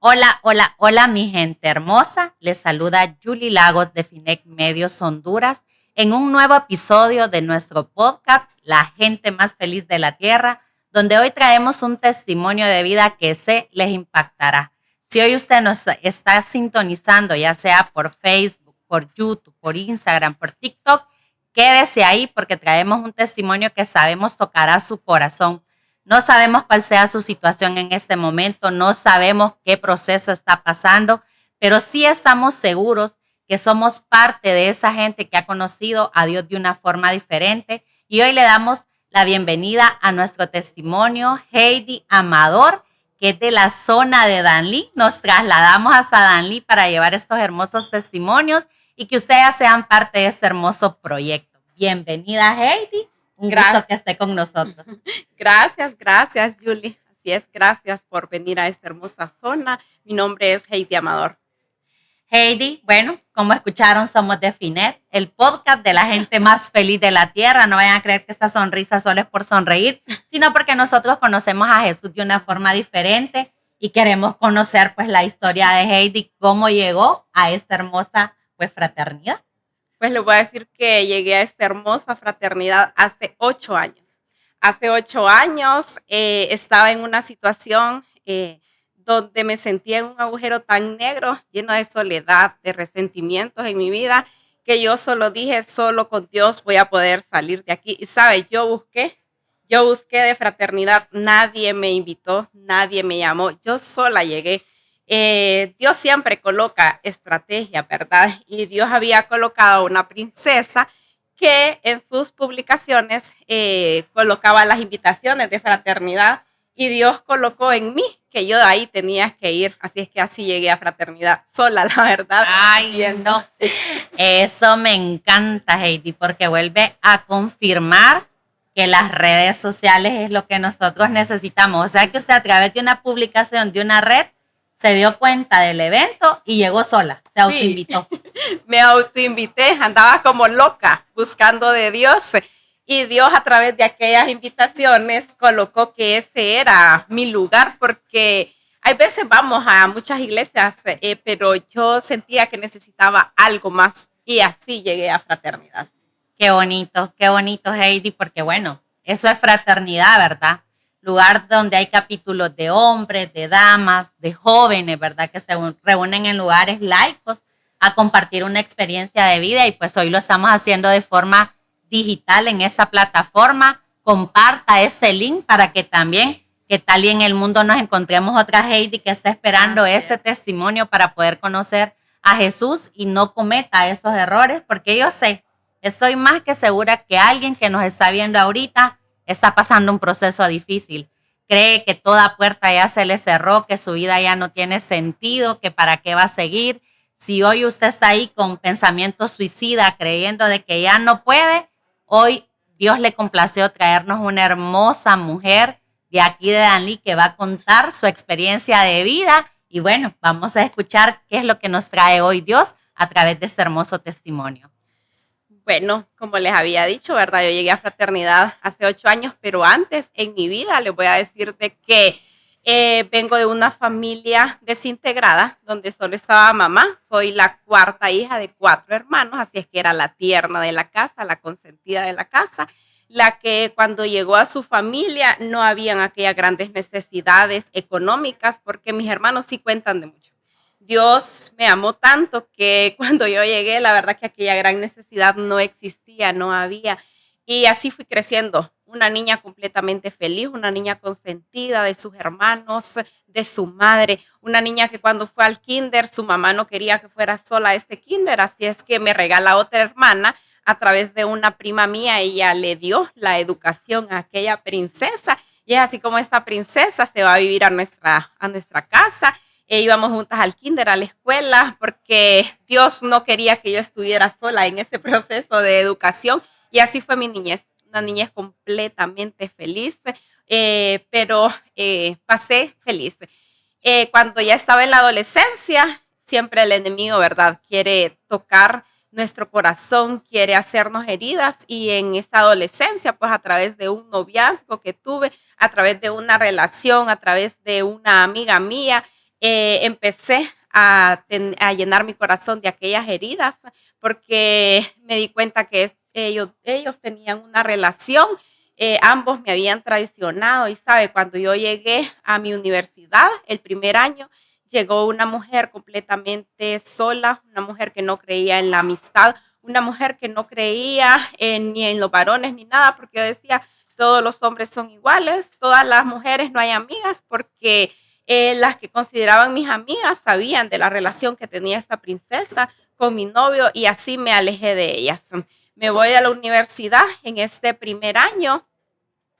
Hola, hola, hola, mi gente hermosa. Les saluda Julie Lagos de Finec Medios Honduras en un nuevo episodio de nuestro podcast, La gente más feliz de la tierra, donde hoy traemos un testimonio de vida que sé les impactará. Si hoy usted nos está sintonizando, ya sea por Facebook, por YouTube, por Instagram, por TikTok, quédese ahí porque traemos un testimonio que sabemos tocará su corazón. No sabemos cuál sea su situación en este momento, no sabemos qué proceso está pasando, pero sí estamos seguros que somos parte de esa gente que ha conocido a Dios de una forma diferente. Y hoy le damos la bienvenida a nuestro testimonio, Heidi Amador, que es de la zona de Danlí. Nos trasladamos hasta Danlí para llevar estos hermosos testimonios y que ustedes sean parte de este hermoso proyecto. Bienvenida, Heidi. Un gusto que esté con nosotros. Gracias, Julie. Así es, gracias por venir a esta hermosa zona. Mi nombre es Heidi Amador. Heidi, bueno, como escucharon, somos de Finet, el podcast de la gente más feliz de la tierra. No vayan a creer que esta sonrisa solo es por sonreír, sino porque nosotros conocemos a Jesús de una forma diferente y queremos conocer pues la historia de Heidi, cómo llegó a esta hermosa pues fraternidad. Pues le voy a decir que llegué a esta hermosa fraternidad hace 8 años. Hace 8 años estaba en una situación donde me sentía en un agujero tan negro, lleno de soledad, de resentimientos en mi vida, que yo solo dije, solo con Dios voy a poder salir de aquí. Y sabe, yo busqué de fraternidad, nadie me invitó, nadie me llamó, yo sola llegué. Dios siempre coloca estrategia, ¿verdad? Y Dios había colocado una princesa que en sus publicaciones colocaba las invitaciones de fraternidad y Dios colocó en mí que yo ahí tenía que ir. Así es que así llegué a fraternidad sola, la verdad. Ay, no. Eso me encanta, Heidi, porque vuelve a confirmar que las redes sociales es lo que nosotros necesitamos. O sea que usted a través de una publicación de una red se dio cuenta del evento y llegó sola, se autoinvitó. Sí, me autoinvité, andaba como loca buscando de Dios y Dios a través de aquellas invitaciones colocó que ese era mi lugar porque hay veces vamos a muchas iglesias, pero yo sentía que necesitaba algo más y así llegué a fraternidad. Qué bonito, Heidi, porque bueno, eso es fraternidad, ¿verdad? Lugar donde hay capítulos de hombres, de damas, de jóvenes, ¿verdad? Que se reúnen en lugares laicos a compartir una experiencia de vida y pues hoy lo estamos haciendo de forma digital en esta plataforma. Comparta este link para que también, que tal y en el mundo nos encontremos otra Heidi que está esperando ese testimonio para poder conocer a Jesús y no cometa esos errores, porque yo sé, estoy más que segura que alguien que nos está viendo ahorita está pasando un proceso difícil. Cree que toda puerta ya se le cerró, que su vida ya no tiene sentido, que para qué va a seguir. Si hoy usted está ahí con pensamiento suicida, creyendo de que ya no puede, hoy Dios le complació traernos una hermosa mujer de aquí de Danlí que va a contar su experiencia de vida. Y bueno, vamos a escuchar qué es lo que nos trae hoy Dios a través de este hermoso testimonio. Bueno, como les había dicho, ¿verdad? Yo llegué a fraternidad hace 8 años, pero antes en mi vida les voy a decir de que vengo de una familia desintegrada, donde solo estaba mamá. Soy la cuarta hija de 4 hermanos, así es que era la tierna de la casa, la consentida de la casa, la que cuando llegó a su familia no habían aquellas grandes necesidades económicas, porque mis hermanos sí cuentan de mucho. Dios me amó tanto que cuando yo llegué, la verdad que aquella gran necesidad no existía, no había. Y así fui creciendo, una niña completamente feliz, una niña consentida de sus hermanos, de su madre, una niña que cuando fue al kinder, su mamá no quería que fuera sola a este kinder, así es que me regala otra hermana a través de una prima mía, ella le dio la educación a aquella princesa y es así como esta princesa se va a vivir a nuestra casa. Íbamos juntas al kinder, a la escuela, porque Dios no quería que yo estuviera sola en ese proceso de educación. Y así fue mi niñez, una niñez completamente feliz, pero pasé feliz. Cuando ya estaba en la adolescencia, siempre el enemigo, ¿verdad? Quiere tocar nuestro corazón, quiere hacernos heridas y en esa adolescencia, pues a través de un noviazgo que tuve, a través de una relación, a través de una amiga mía, empecé a llenar mi corazón de aquellas heridas porque me di cuenta que ellos tenían una relación, ambos me habían traicionado y sabe, cuando yo llegué a mi universidad, el primer año, llegó una mujer completamente sola, una mujer que no creía en la amistad, una mujer que no creía ni en los varones ni nada, porque yo decía, todos los hombres son iguales, todas las mujeres no hay amigas, porque las que consideraban mis amigas sabían de la relación que tenía esta princesa con mi novio y así me alejé de ellas. Me voy a la universidad en este primer año,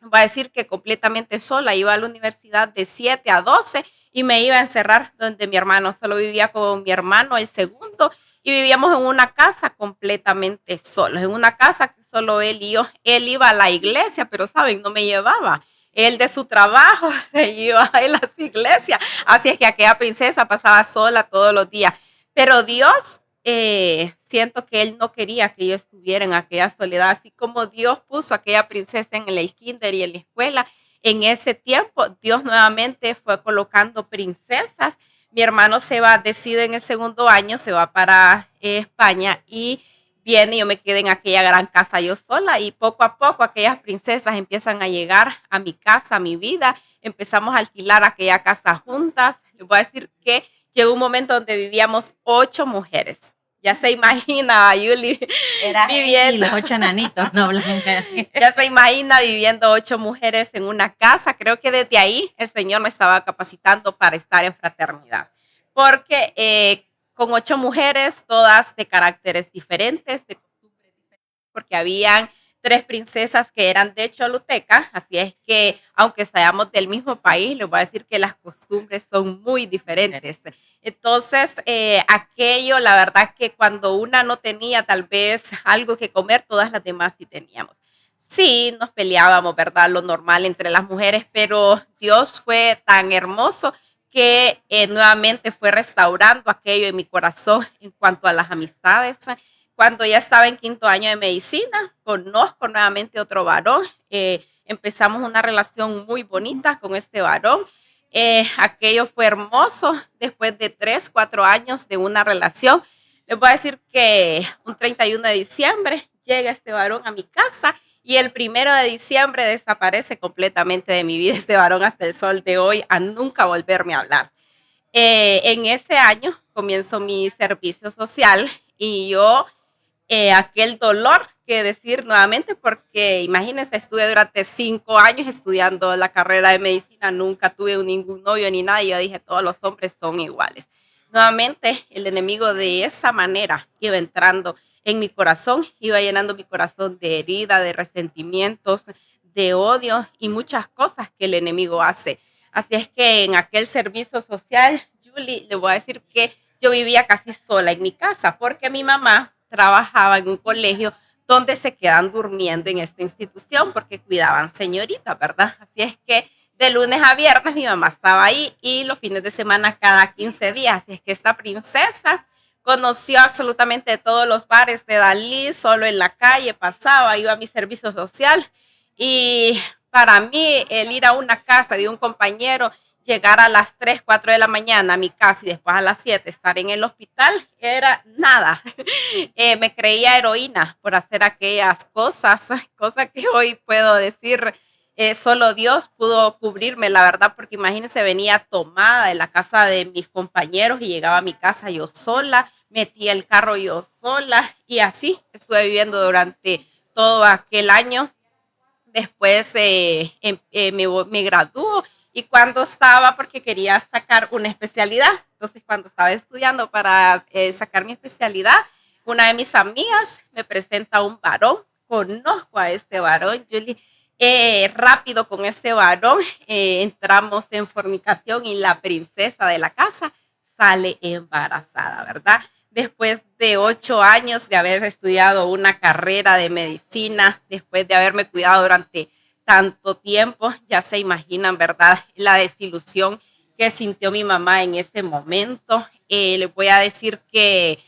voy a decir que completamente sola, iba a la universidad de 7 a 12 y me iba a encerrar donde mi hermano, solo vivía con mi hermano, el segundo, y vivíamos en una casa completamente solos, en una casa que solo él y yo, él iba a la iglesia, pero saben, no me llevaba. Él de su trabajo se iba a la iglesia, así es que aquella princesa pasaba sola todos los días. Pero Dios, siento que Él no quería que yo estuviera en aquella soledad, así como Dios puso a aquella princesa en el kinder y en la escuela. En ese tiempo, Dios nuevamente fue colocando princesas. Mi hermano decide en el segundo año, se va para España y viene y yo me quedé en aquella gran casa yo sola y poco a poco aquellas princesas empiezan a llegar a mi casa, a mi vida. Empezamos a alquilar aquella casa juntas. Les voy a decir que llegó un momento donde vivíamos 8 mujeres. Ya se imagina, Yuli, Era viviendo. y los 8 enanitos, no, Blanca. Ya se imagina viviendo 8 mujeres en una casa. Creo que desde ahí el Señor me estaba capacitando para estar en fraternidad. Porque con 8 mujeres, todas de caracteres diferentes, de costumbres diferentes, porque habían 3 princesas que eran de Choluteca, así es que aunque seamos del mismo país, les voy a decir que las costumbres son muy diferentes. Entonces, aquello, la verdad que cuando una no tenía tal vez algo que comer, todas las demás sí teníamos. Sí, nos peleábamos, ¿verdad? Lo normal entre las mujeres, pero Dios fue tan hermoso que nuevamente fue restaurando aquello en mi corazón en cuanto a las amistades. Cuando ya estaba en 5º año de medicina, conozco nuevamente otro varón. Empezamos una relación muy bonita con este varón. Aquello fue hermoso después de 3, 4 años de una relación. Les voy a decir que un 31 de diciembre llega este varón a mi casa y el 1 de diciembre desaparece completamente de mi vida este varón hasta el sol de hoy, a nunca volverme a hablar. En ese año comienzo mi servicio social y yo, aquel dolor que decir nuevamente, porque imagínense, estuve durante 5 años estudiando la carrera de medicina, nunca tuve ningún novio ni nada, y yo dije, todos los hombres son iguales. Nuevamente, el enemigo de esa manera iba entrando en mi corazón, iba llenando mi corazón de herida, de resentimientos, de odio y muchas cosas que el enemigo hace. Así es que en aquel servicio social, Julie, le voy a decir que yo vivía casi sola en mi casa porque mi mamá trabajaba en un colegio donde se quedan durmiendo en esta institución porque cuidaban señoritas, ¿verdad? Así es que de lunes a viernes mi mamá estaba ahí y los fines de semana cada 15 días. Así es que esta princesa conoció absolutamente todos los bares de Dalí, solo en la calle pasaba, iba a mi servicio social y para mí el ir a una casa de un compañero, llegar a las 3, 4 de la mañana a mi casa y después a las 7 estar en el hospital, era nada. Me creía heroína por hacer aquellas cosas, cosas que hoy puedo decir, solo Dios pudo cubrirme, la verdad, porque imagínense, venía tomada de la casa de mis compañeros y llegaba a mi casa yo sola, metía el carro yo sola y así estuve viviendo durante todo aquel año. Después me graduó y cuando estaba, porque quería sacar una especialidad, entonces cuando estaba estudiando para sacar mi especialidad, una de mis amigas me presenta a un varón, conozco a este varón, Julie, rápido con este varón, entramos en fornicación y la princesa de la casa sale embarazada, ¿verdad? Después de 8 años de haber estudiado una carrera de medicina, después de haberme cuidado durante tanto tiempo, ya se imaginan, ¿verdad? La desilusión que sintió mi mamá en ese momento. Les voy a decir que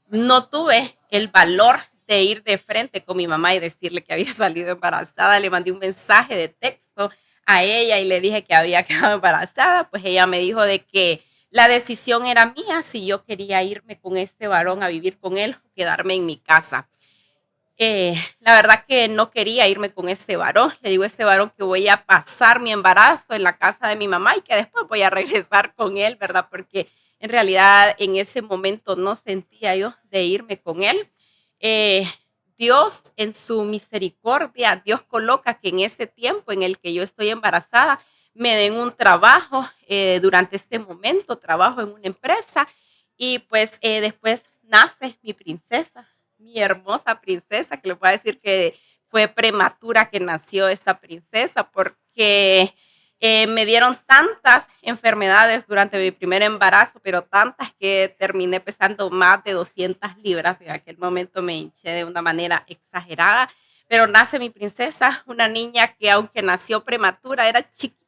no tuve el valor de ir de frente con mi mamá y decirle que había salido embarazada. Le mandé un mensaje de texto a ella y le dije que había quedado embarazada. Pues ella me dijo de que La decisión era mía si yo quería irme con este varón a vivir con él o quedarme en mi casa. La verdad que no quería irme con este varón. Le digo a este varón que voy a pasar mi embarazo en la casa de mi mamá y que después voy a regresar con él, ¿verdad? Porque en realidad en ese momento no sentía yo de irme con él. Eh, Dios en su misericordia, Dios coloca que en este tiempo en el que yo estoy embarazada, me den un trabajo durante este momento, trabajo en una empresa y pues después nace mi princesa, mi hermosa princesa, que le puedo decir que fue prematura que nació esta princesa porque me dieron tantas enfermedades durante mi primer embarazo, pero tantas que terminé pesando más de 200 libras. En aquel momento me hinché de una manera exagerada, pero nace mi princesa, una niña que aunque nació prematura, era chiquitita,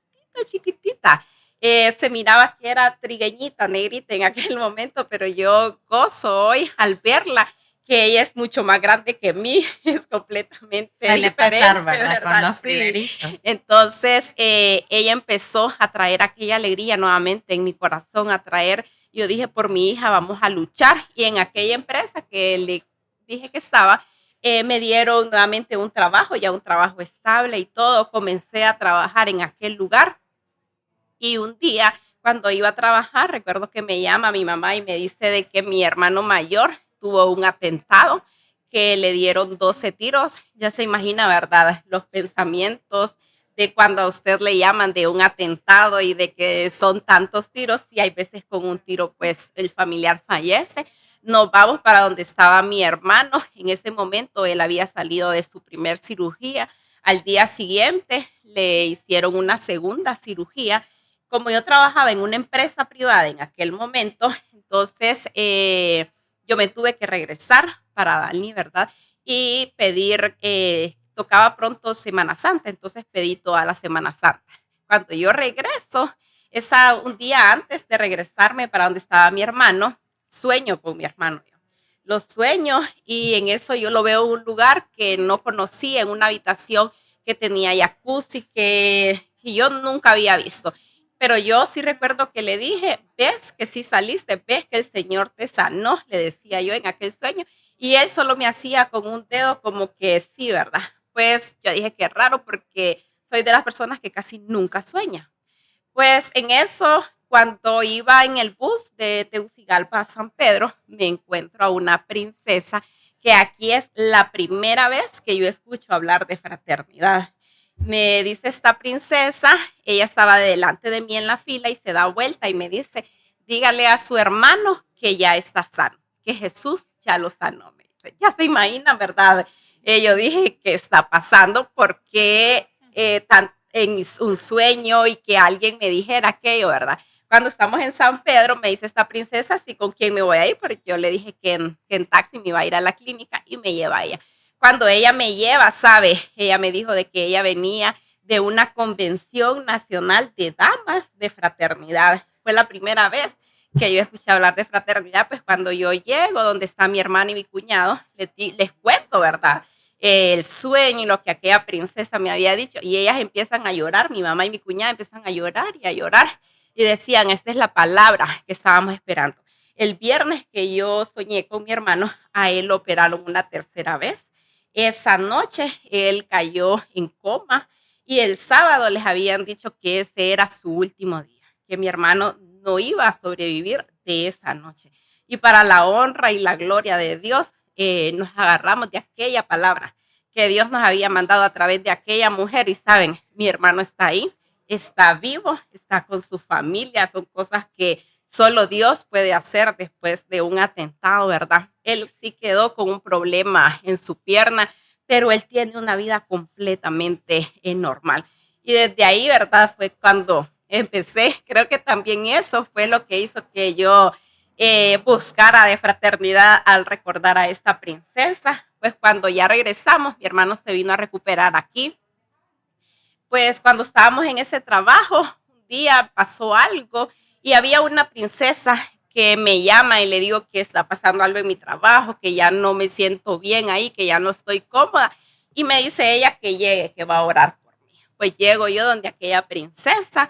chiquitita. Se miraba que era trigueñita, negrita en aquel momento, pero yo gozo hoy al verla que ella es mucho más grande que mí, es completamente Suele pasar, diferente, ¿verdad? Con ¿verdad? los Sí. primeritos. Entonces, ella empezó a traer aquella alegría nuevamente en mi corazón, a traer, yo dije, por mi hija vamos a luchar. Y en aquella empresa que le dije que estaba, me dieron nuevamente un trabajo, ya un trabajo estable y todo. Comencé a trabajar en aquel lugar y un día, cuando iba a trabajar, recuerdo que me llama mi mamá y me dice de que mi hermano mayor tuvo un atentado, que le dieron 12 tiros. Ya se imagina, ¿verdad? Los pensamientos de cuando a usted le llaman de un atentado y de que son tantos tiros y hay veces con un tiro, pues el familiar fallece. Nos vamos para donde estaba mi hermano. En ese momento él había salido de su primer cirugía. Al día siguiente le hicieron una segunda cirugía. Como yo trabajaba en una empresa privada en aquel momento, entonces yo me tuve que regresar para Dalí, ¿verdad? Y pedir, tocaba pronto Semana Santa, entonces pedí toda la Semana Santa. Cuando yo regreso, un día antes de regresarme para donde estaba mi hermano, sueño con mi hermano. Lo sueño y en eso yo lo veo en un lugar que no conocía, en una habitación que tenía jacuzzi que yo nunca había visto. Pero yo sí recuerdo que le dije, ves que sí saliste, ves que el Señor te sanó, le decía yo en aquel sueño, y él solo me hacía con un dedo como que sí, ¿verdad? Pues yo dije que raro porque soy de las personas que casi nunca sueña. Pues en eso, cuando iba en el bus de Tegucigalpa a San Pedro, me encuentro a una princesa que aquí es la primera vez que yo escucho hablar de fraternidad. Me dice esta princesa, ella estaba delante de mí en la fila y se da vuelta y me dice, dígale a su hermano que ya está sano, que Jesús ya lo sanó. Me dice, ya se imagina, ¿verdad? Yo dije, ¿qué está pasando? Porque en un sueño y que alguien me dijera aquello, ¿verdad? Cuando estamos en San Pedro, me dice esta princesa, ¿sí con quién me voy a ir? Porque yo le dije que en taxi me iba a ir a la clínica y me lleva a ella. Cuando ella me lleva, ¿sabe? Ella me dijo de que ella venía de una convención nacional de damas de fraternidad. Fue la primera vez que yo escuché hablar de fraternidad, pues cuando yo llego donde está mi hermano y mi cuñado, les cuento, ¿verdad? El sueño y lo que aquella princesa me había dicho, y ellas empiezan a llorar, mi mamá y mi cuñada empiezan a llorar, y decían, esta es la palabra que estábamos esperando. El viernes que yo soñé con mi hermano, a él lo operaron una tercera vez. Esa noche él cayó en coma y el sábado les habían dicho que ese era su último día, que mi hermano no iba a sobrevivir de esa noche. Y para la honra y la gloria de Dios, nos agarramos de aquella palabra que Dios nos había mandado a través de aquella mujer y saben, mi hermano está ahí, está vivo, está con su familia, son cosas que solo Dios puede hacer después de un atentado, ¿verdad? Él sí quedó con un problema en su pierna, pero él tiene una vida completamente normal. Y desde ahí, ¿verdad? Fue cuando empecé, creo que también eso fue lo que hizo que yo buscara de fraternidad al recordar a esta princesa. Pues cuando ya regresamos, mi hermano se vino a recuperar aquí. Pues cuando estábamos en ese trabajo, un día pasó algo y había una princesa que me llama y le digo que está pasando algo en mi trabajo, que ya no me siento bien ahí, que ya no estoy cómoda. Y me dice ella que llegue, que va a orar por mí. Pues llego yo donde aquella princesa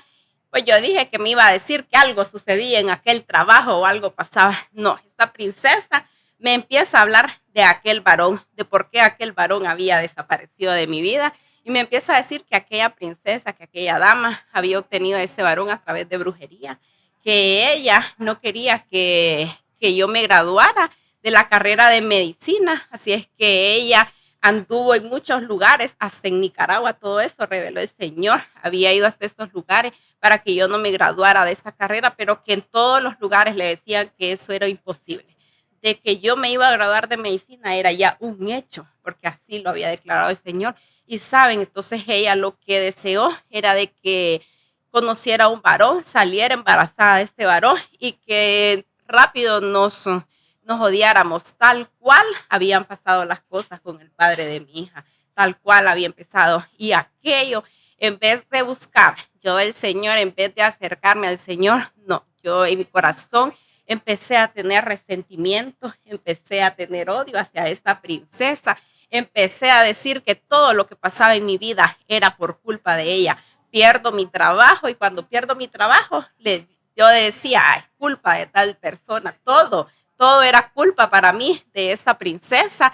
Pues yo dije que me iba a decir que algo sucedía en aquel trabajo o algo pasaba. No, esta princesa me empieza a hablar de aquel varón, de por qué aquel varón había desaparecido de mi vida. Y me empieza a decir que aquella princesa, que aquella dama había obtenido a ese varón a través de brujería, que ella no quería que yo me graduara de la carrera de medicina. Así es que ella anduvo en muchos lugares, hasta en Nicaragua, todo eso reveló el Señor. Había ido hasta estos lugares para que yo no me graduara de esta carrera, pero que en todos los lugares le decían que eso era imposible. De que yo me iba a graduar de medicina era ya un hecho, porque así lo había declarado el Señor. Y saben, entonces ella lo que deseó era de que conociera a un varón, saliera embarazada de este varón y que rápido nos odiáramos, tal cual habían pasado las cosas con el padre de mi hija, tal cual había empezado. Y aquello, en vez de buscar yo del Señor, en vez de acercarme al Señor, no, yo en mi corazón empecé a tener resentimiento, empecé a tener odio hacia esta princesa, empecé a decir que todo lo que pasaba en mi vida era por culpa de ella. Pierdo mi trabajo y cuando pierdo mi trabajo, yo decía, ay, culpa de tal persona, todo era culpa para mí de esta princesa.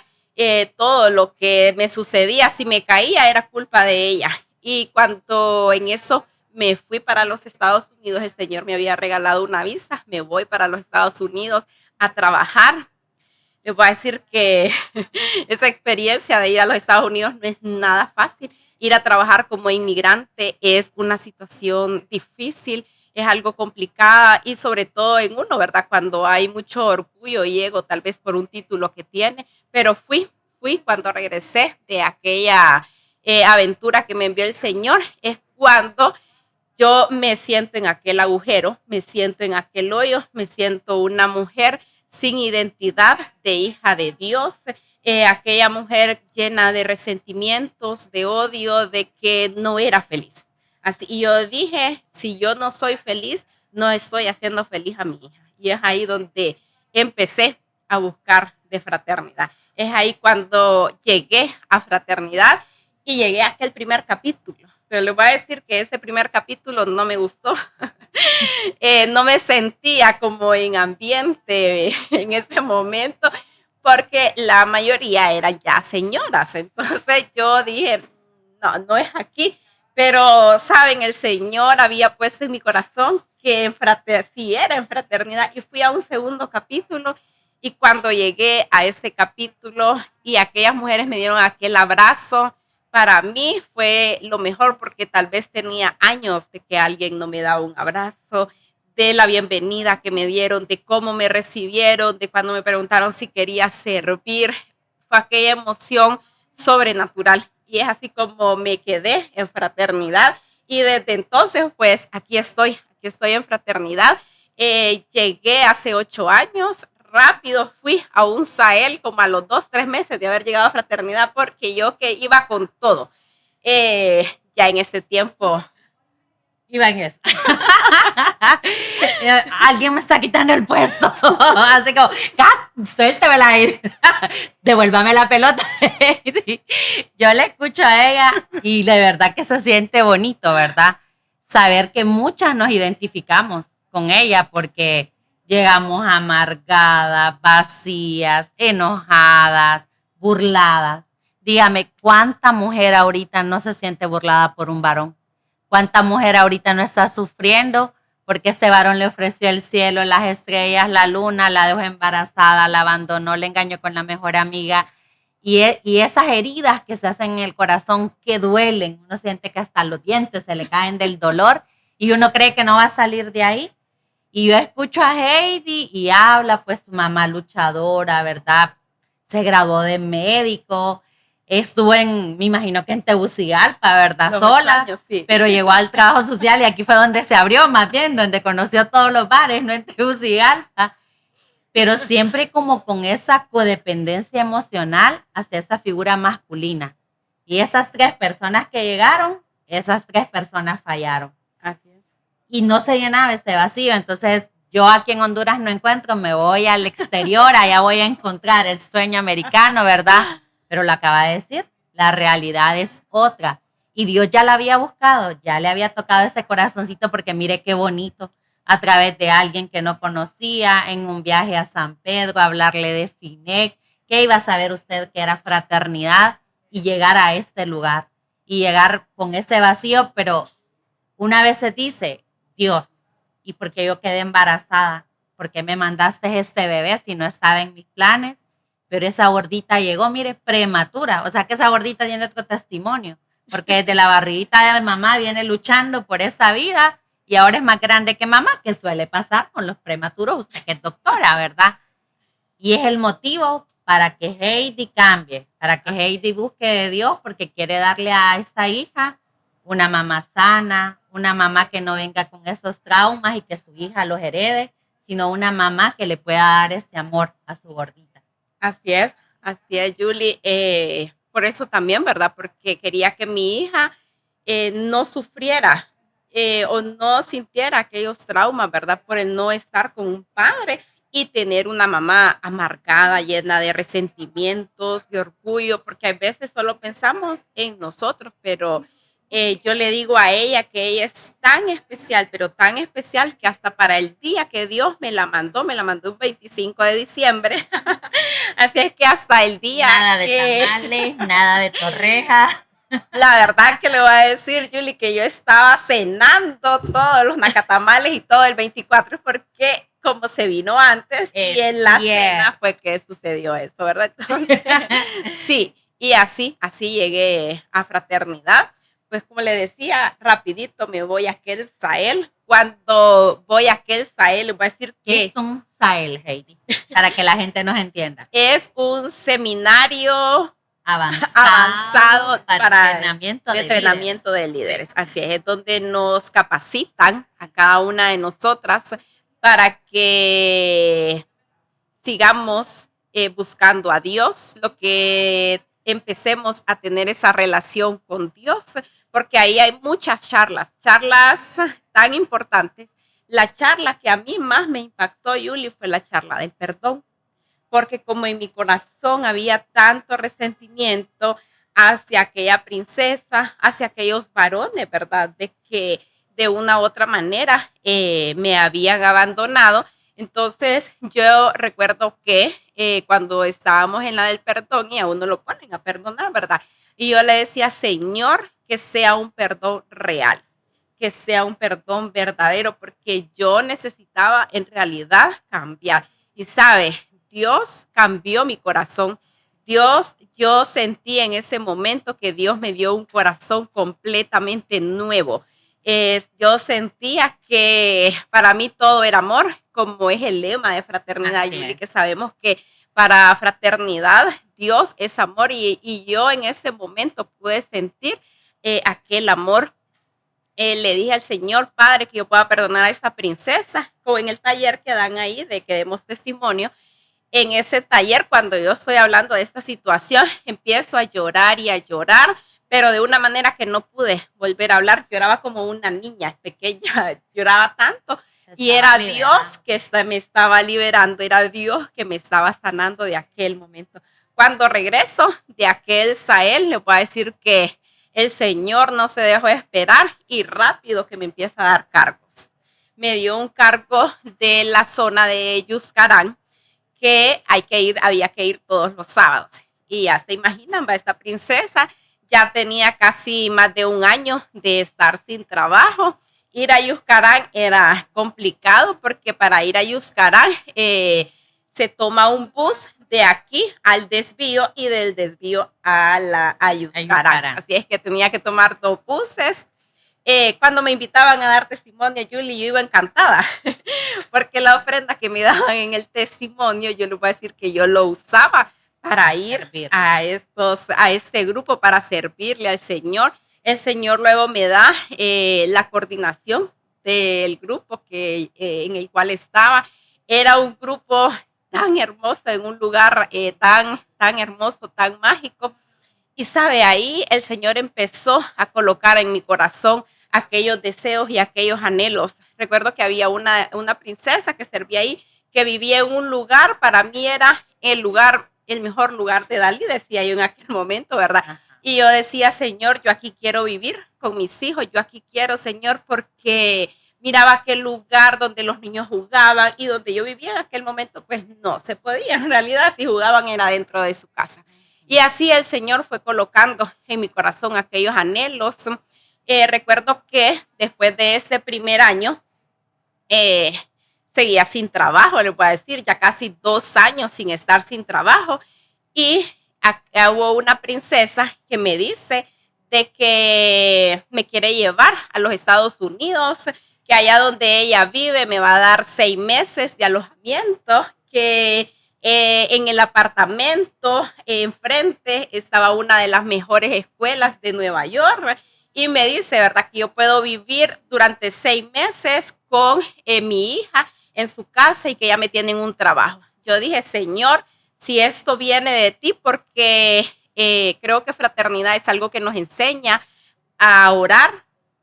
Todo lo que me sucedía, si me caía, era culpa de ella. Y cuando en eso me fui para los Estados Unidos, el Señor me había regalado una visa, me voy para los Estados Unidos a trabajar. Les voy a decir que esa experiencia de ir a los Estados Unidos no es nada fácil. Ir a trabajar como inmigrante es una situación difícil, es algo complicada y sobre todo en uno, ¿verdad? Cuando hay mucho orgullo y ego, tal vez por un título que tiene, pero fui cuando regresé de aquella aventura que me envió el Señor, es cuando yo me siento en aquel agujero, me siento en aquel hoyo, me siento una mujer sin identidad de hija de Dios, aquella mujer llena de resentimientos, de odio, de que no era feliz. Así, y yo dije, si yo no soy feliz, no estoy haciendo feliz a mi hija. Y es ahí donde empecé a buscar de fraternidad. Es ahí cuando llegué a fraternidad y llegué a aquel primer capítulo. Pero les voy a decir que ese primer capítulo no me gustó. No me sentía como en ambiente en ese momento porque la mayoría eran ya señoras. Entonces yo dije, no, no es aquí. Pero, saben, el Señor había puesto en mi corazón que sí era en fraternidad y fui a un segundo capítulo y cuando llegué a este capítulo y aquellas mujeres me dieron aquel abrazo, para mí fue lo mejor porque tal vez tenía años de que alguien no me daba un abrazo, de la bienvenida que me dieron, de cómo me recibieron, de cuando me preguntaron si quería servir. Fue aquella emoción sobrenatural y es así como me quedé en fraternidad y desde entonces pues aquí estoy en fraternidad. Llegué hace 8 años, rápido fui a un Sahel como a los 2, 3 meses de haber llegado a fraternidad porque yo que iba con todo. Ya en este tiempo iba en eso. Alguien me está quitando el puesto. Así como, suéltemela ahí. Devuélvame la pelota. Yo le escucho a ella y de verdad que se siente bonito, ¿verdad? Saber que muchas nos identificamos con ella porque llegamos amargadas, vacías, enojadas, burladas. Dígame, ¿cuánta mujer ahorita no se siente burlada por un varón? ¿Cuánta mujer ahorita no está sufriendo porque ese varón le ofreció el cielo, las estrellas, la luna, la dejó embarazada, la abandonó, le engañó con la mejor amiga? Y esas heridas que se hacen en el corazón que duelen, uno siente que hasta los dientes se le caen del dolor y uno cree que no va a salir de ahí. Y yo escucho a Heidi y habla, pues su mamá luchadora, ¿verdad? Se graduó de médico, estuvo me imagino que en Tegucigalpa, ¿verdad? Sola, años, sí. Pero llegó al trabajo social y aquí fue donde se abrió, más bien, donde conoció todos los bares, no en Tegucigalpa. Pero siempre como con esa codependencia emocional hacia esa figura masculina. Y esas 3 personas que llegaron, esas 3 personas fallaron. Así es. Y no se llenaba ese vacío. Entonces, yo aquí en Honduras no encuentro, me voy al exterior, allá voy a encontrar el sueño americano, ¿verdad? Pero lo acaba de decir, la realidad es otra. Y Dios ya la había buscado, ya le había tocado ese corazoncito porque mire qué bonito, a través de alguien que no conocía, en un viaje a San Pedro, hablarle de FINEC, que iba a saber usted que era fraternidad y llegar a este lugar y llegar con ese vacío, pero una vez se dice, Dios, ¿y por qué yo quedé embarazada? ¿Por qué me mandaste este bebé si no estaba en mis planes? Pero esa gordita llegó, mire, prematura. O sea que esa gordita tiene otro testimonio, porque desde la barriguita de mamá viene luchando por esa vida y ahora es más grande que mamá, que suele pasar con los prematuros, usted que es doctora, ¿verdad? Y es el motivo para que Heidi cambie, para que Heidi busque de Dios, porque quiere darle a esta hija una mamá sana, una mamá que no venga con esos traumas y que su hija los herede, sino una mamá que le pueda dar ese amor a su gordita. Así es, Julie. Por eso también, ¿verdad? Porque quería que mi hija no sufriera o no sintiera aquellos traumas, ¿verdad? Por el no estar con un padre y tener una mamá amargada, llena de resentimientos, de orgullo, porque a veces solo pensamos en nosotros, pero yo le digo a ella que ella es tan especial, pero tan especial que hasta para el día que Dios me la mandó un 25 de diciembre. Así es que hasta el día Nada de tamales, nada de torrejas. la verdad que le voy a decir, Julie, que yo estaba cenando todos los nacatamales y todo el 24 porque como se vino antes y en la cena fue que sucedió eso, ¿verdad? Entonces, sí, y así llegué a Fraternidad. Pues como le decía, rapidito me voy a aquel Sahel. Cuando voy a aquel Sahel, voy a decir que... ¿Qué es un Sahel, Heidi? Para que la gente nos entienda. Es un seminario avanzado para entrenamiento de líderes. Así es donde nos capacitan a cada una de nosotras para que sigamos buscando a Dios, lo que empecemos a tener esa relación con Dios, porque ahí hay muchas charlas tan importantes. La charla que a mí más me impactó, Yuli, fue la charla del perdón, porque como en mi corazón había tanto resentimiento hacia aquella princesa, hacia aquellos varones, ¿verdad? De que de una u otra manera me habían abandonado. Entonces yo recuerdo que cuando estábamos en la del perdón y a uno lo ponen a perdonar, ¿verdad? Y yo le decía, Señor, que sea un perdón real, que sea un perdón verdadero, porque yo necesitaba en realidad cambiar. Y sabe, Dios cambió mi corazón. Yo sentí en ese momento que Dios me dio un corazón completamente nuevo. Yo sentía que para mí todo era amor, como es el lema de Fraternidad, Yuli, que sabemos que para Fraternidad Dios es amor y yo en ese momento pude sentir aquel amor. Le dije al Señor, Padre, que yo pueda perdonar a esa princesa, como en el taller que dan ahí de que demos testimonio. En ese taller, cuando yo estoy hablando de esta situación, empiezo a llorar y a llorar, pero de una manera que no pude volver a hablar. Lloraba como una niña pequeña, lloraba tanto. Y era Dios que me estaba liberando, era Dios que me estaba sanando de aquel momento. Cuando regreso de aquel Sahel, le voy a decir que el Señor no se dejó esperar y rápido que me empieza a dar cargos. Me dio un cargo de la zona de Yuscarán, que había que ir todos los sábados. Y ya se imaginan, esta princesa ya tenía casi más de un año de estar sin trabajo. Ir a Yuscarán era complicado porque para ir a Yuscarán se toma un bus de aquí al desvío y del desvío a Yuscarán. Así es que tenía que tomar 2 buses. Cuando me invitaban a dar testimonio, Julie, yo iba encantada, porque la ofrenda que me daban en el testimonio, yo les voy a decir que yo lo usaba para ir a este grupo, para servirle al Señor. El Señor luego me da la coordinación del grupo en el cual estaba. Era un grupo tan hermoso, en un lugar tan hermoso, tan mágico. Y sabe, ahí el Señor empezó a colocar en mi corazón aquellos deseos y aquellos anhelos. Recuerdo que había una princesa que servía ahí, que vivía en un lugar, para mí era el mejor lugar de Dalí, decía yo en aquel momento, ¿verdad? Ajá. Y yo decía, Señor, yo aquí quiero vivir con mis hijos, yo aquí quiero, Señor, porque miraba aquel lugar donde los niños jugaban y donde yo vivía en aquel momento, pues no se podía. En realidad, si jugaban era dentro de su casa. Y así el Señor fue colocando en mi corazón aquellos anhelos. Recuerdo que después de ese primer año, seguía sin trabajo, le voy a decir, ya casi 2 años sin estar sin trabajo. Y hubo una princesa que me dice de que me quiere llevar a los Estados Unidos, que allá donde ella vive me va a dar 6 meses de alojamiento, que en el apartamento enfrente estaba una de las mejores escuelas de Nueva York y me dice, ¿verdad? Que yo puedo vivir durante 6 meses con mi hija en su casa y que ya me tienen un trabajo. Yo dije, Señor, si esto viene de ti, porque creo que fraternidad es algo que nos enseña a orar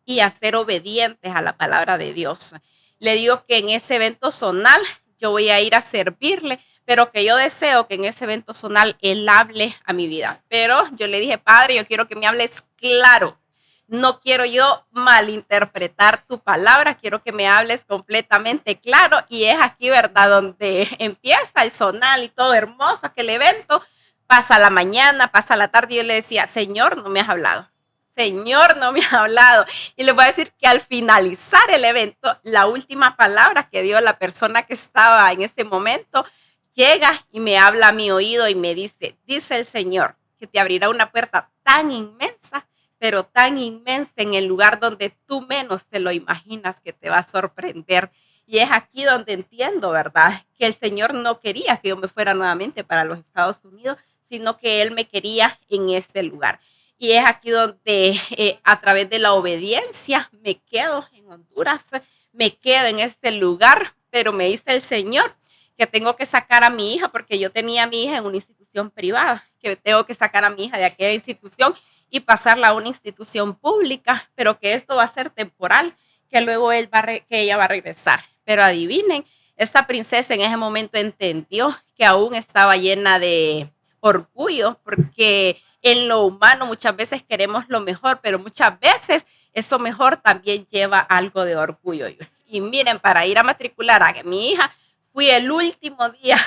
y a ser obedientes a la palabra de Dios. Le digo que en ese evento zonal yo voy a ir a servirle, pero que yo deseo que en ese evento zonal Él hable a mi vida. Pero yo le dije, Padre, yo quiero que me hables claro. No quiero yo malinterpretar tu palabra, quiero que me hables completamente claro. Y es aquí, ¿verdad?, donde empieza el zonal y todo hermoso, aquel evento. Pasa la mañana, pasa la tarde y yo le decía, Señor, no me has hablado. Señor, no me has hablado. Y le voy a decir que al finalizar el evento, la última palabra que dio la persona que estaba en ese momento, llega y me habla a mi oído y me dice el Señor que te abrirá una puerta tan inmensa, pero tan inmensa en el lugar donde tú menos te lo imaginas, que te va a sorprender. Y es aquí donde entiendo, ¿verdad?, que el Señor no quería que yo me fuera nuevamente para los Estados Unidos, sino que Él me quería en este lugar. Y es aquí donde a través de la obediencia me quedo en Honduras, me quedo en este lugar, pero me dice el Señor que tengo que sacar a mi hija, porque yo tenía a mi hija en una institución privada, que tengo que sacar a mi hija de aquella institución y pasarla a una institución pública, pero que esto va a ser temporal, que luego que ella va a regresar. Pero adivinen, esta princesa en ese momento entendió que aún estaba llena de orgullo, porque en lo humano muchas veces queremos lo mejor, pero muchas veces eso mejor también lleva algo de orgullo. Y miren, para ir a matricular a mi hija, fui el último día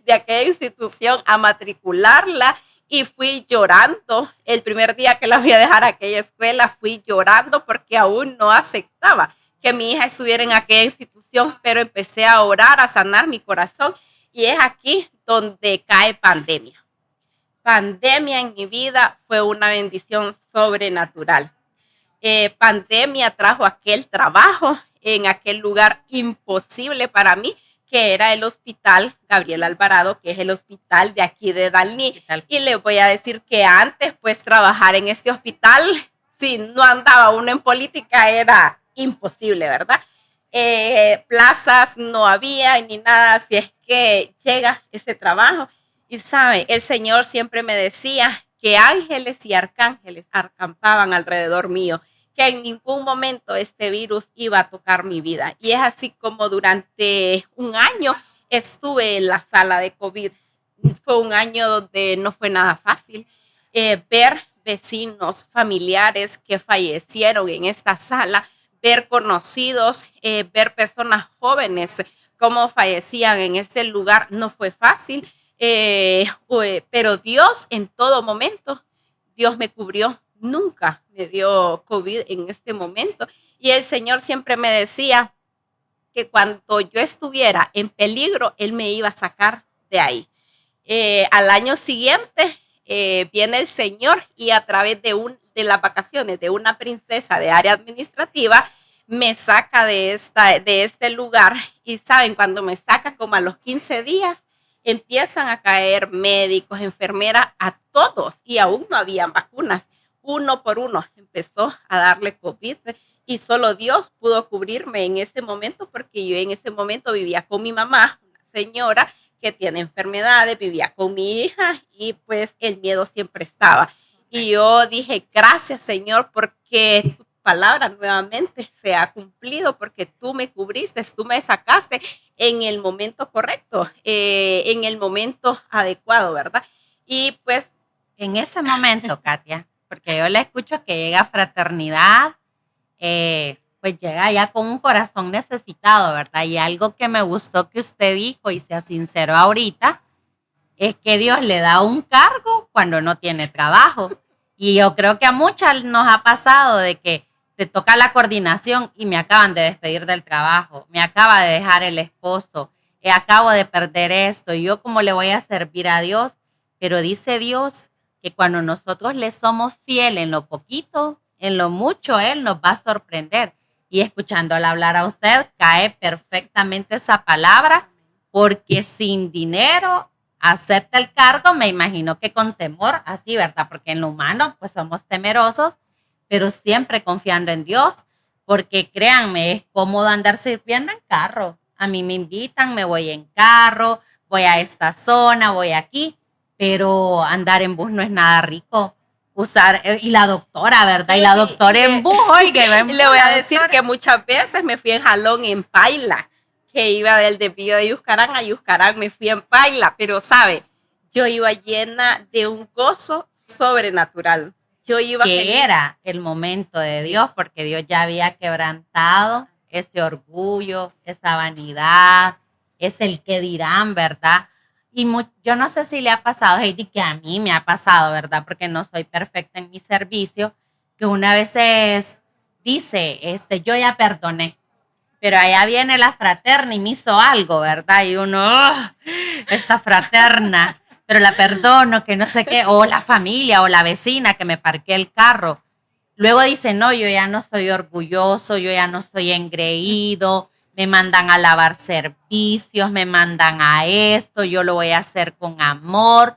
de aquella institución a matricularla y fui llorando. El primer día que la fui a dejar a aquella escuela, fui llorando porque aún no aceptaba que mi hija estuviera en aquella institución, pero empecé a orar, a sanar mi corazón, y es aquí donde cae pandemia. Pandemia en mi vida fue una bendición sobrenatural. Pandemia trajo aquel trabajo en aquel lugar imposible para mí, que era el Hospital Gabriel Alvarado, que es el hospital de aquí de Dalní. Y les voy a decir que antes, pues, trabajar en este hospital, si no andaba uno en política, era imposible, ¿verdad? Plazas no había ni nada, así es que llega ese trabajo. Y sabe, el Señor siempre me decía que ángeles y arcángeles acampaban alrededor mío, que en ningún momento este virus iba a tocar mi vida. Y es así como durante un año estuve en la sala de COVID. Fue un año donde no fue nada fácil. Ver vecinos, familiares que fallecieron en esta sala, ver conocidos, ver personas jóvenes cómo fallecían en ese lugar, no fue fácil. Pero Dios en todo momento, Dios me cubrió, nunca me dio COVID en este momento. Y el Señor siempre me decía que cuando yo estuviera en peligro, Él me iba a sacar de ahí. Al año siguiente viene el Señor y a través de las vacaciones de una princesa de área administrativa, me saca de este lugar. Y saben, cuando me saca como a los 15 días, empiezan a caer médicos, enfermeras, a todos, y aún no habían vacunas. Uno por uno empezó a darle COVID y solo Dios pudo cubrirme en ese momento, porque yo en ese momento vivía con mi mamá, una señora que tiene enfermedades, vivía con mi hija y pues el miedo siempre estaba. Y yo dije, gracias, Señor, porque tu palabra nuevamente se ha cumplido, porque tú me cubriste, tú me sacaste en el momento correcto, en el momento adecuado, ¿verdad? Y pues en ese momento, Katia, porque yo le escucho que llega a Fraternidad, pues llega ya con un corazón necesitado, ¿verdad? Y algo que me gustó que usted dijo y sea sincero ahorita, es que Dios le da un cargo cuando no tiene trabajo. Y yo creo que a muchas nos ha pasado de que te toca la coordinación y me acaban de despedir del trabajo, me acaba de dejar el esposo, acabo de perder esto, y yo cómo le voy a servir a Dios. Pero dice Dios que cuando nosotros le somos fieles en lo poquito, en lo mucho, Él nos va a sorprender. Y escuchándola hablar a usted, cae perfectamente esa palabra, porque sin dinero acepta el cargo, me imagino que con temor, así, ¿verdad? Porque en lo humano, pues somos temerosos, pero siempre confiando en Dios, porque créanme, es cómodo andar sirviendo en carro. A mí me invitan, me voy en carro, voy a esta zona, voy aquí, pero andar en bus no es nada rico. Usar, y la doctora, ¿verdad? Sí, y la doctora en bus, oiga, en y bus, le voy a la decir doctora. que muchas veces me fui en jalón en paila, que iba del desvío de Yuscarán a Yuscarán, me fui en paila, pero sabe, yo iba llena de un gozo sobrenatural. Yo iba Que feliz. era el momento de Sí. Dios, porque Dios ya había quebrantado ese orgullo, esa vanidad, es el que dirán, ¿verdad? Y yo no sé si le ha pasado, Heidi, que a mí me ha pasado, ¿verdad? Porque no soy perfecta en mi servicio, que una vez dice, yo ya perdoné, pero allá viene la fraterna y me hizo algo, ¿verdad? Y uno, oh, esta fraterna, pero la perdono, que no sé qué, o la familia o la vecina que me parqué el carro. Luego dice, no, yo ya no soy orgulloso, yo ya no soy engreído, me mandan a lavar servicios, me mandan a esto, yo lo voy a hacer con amor,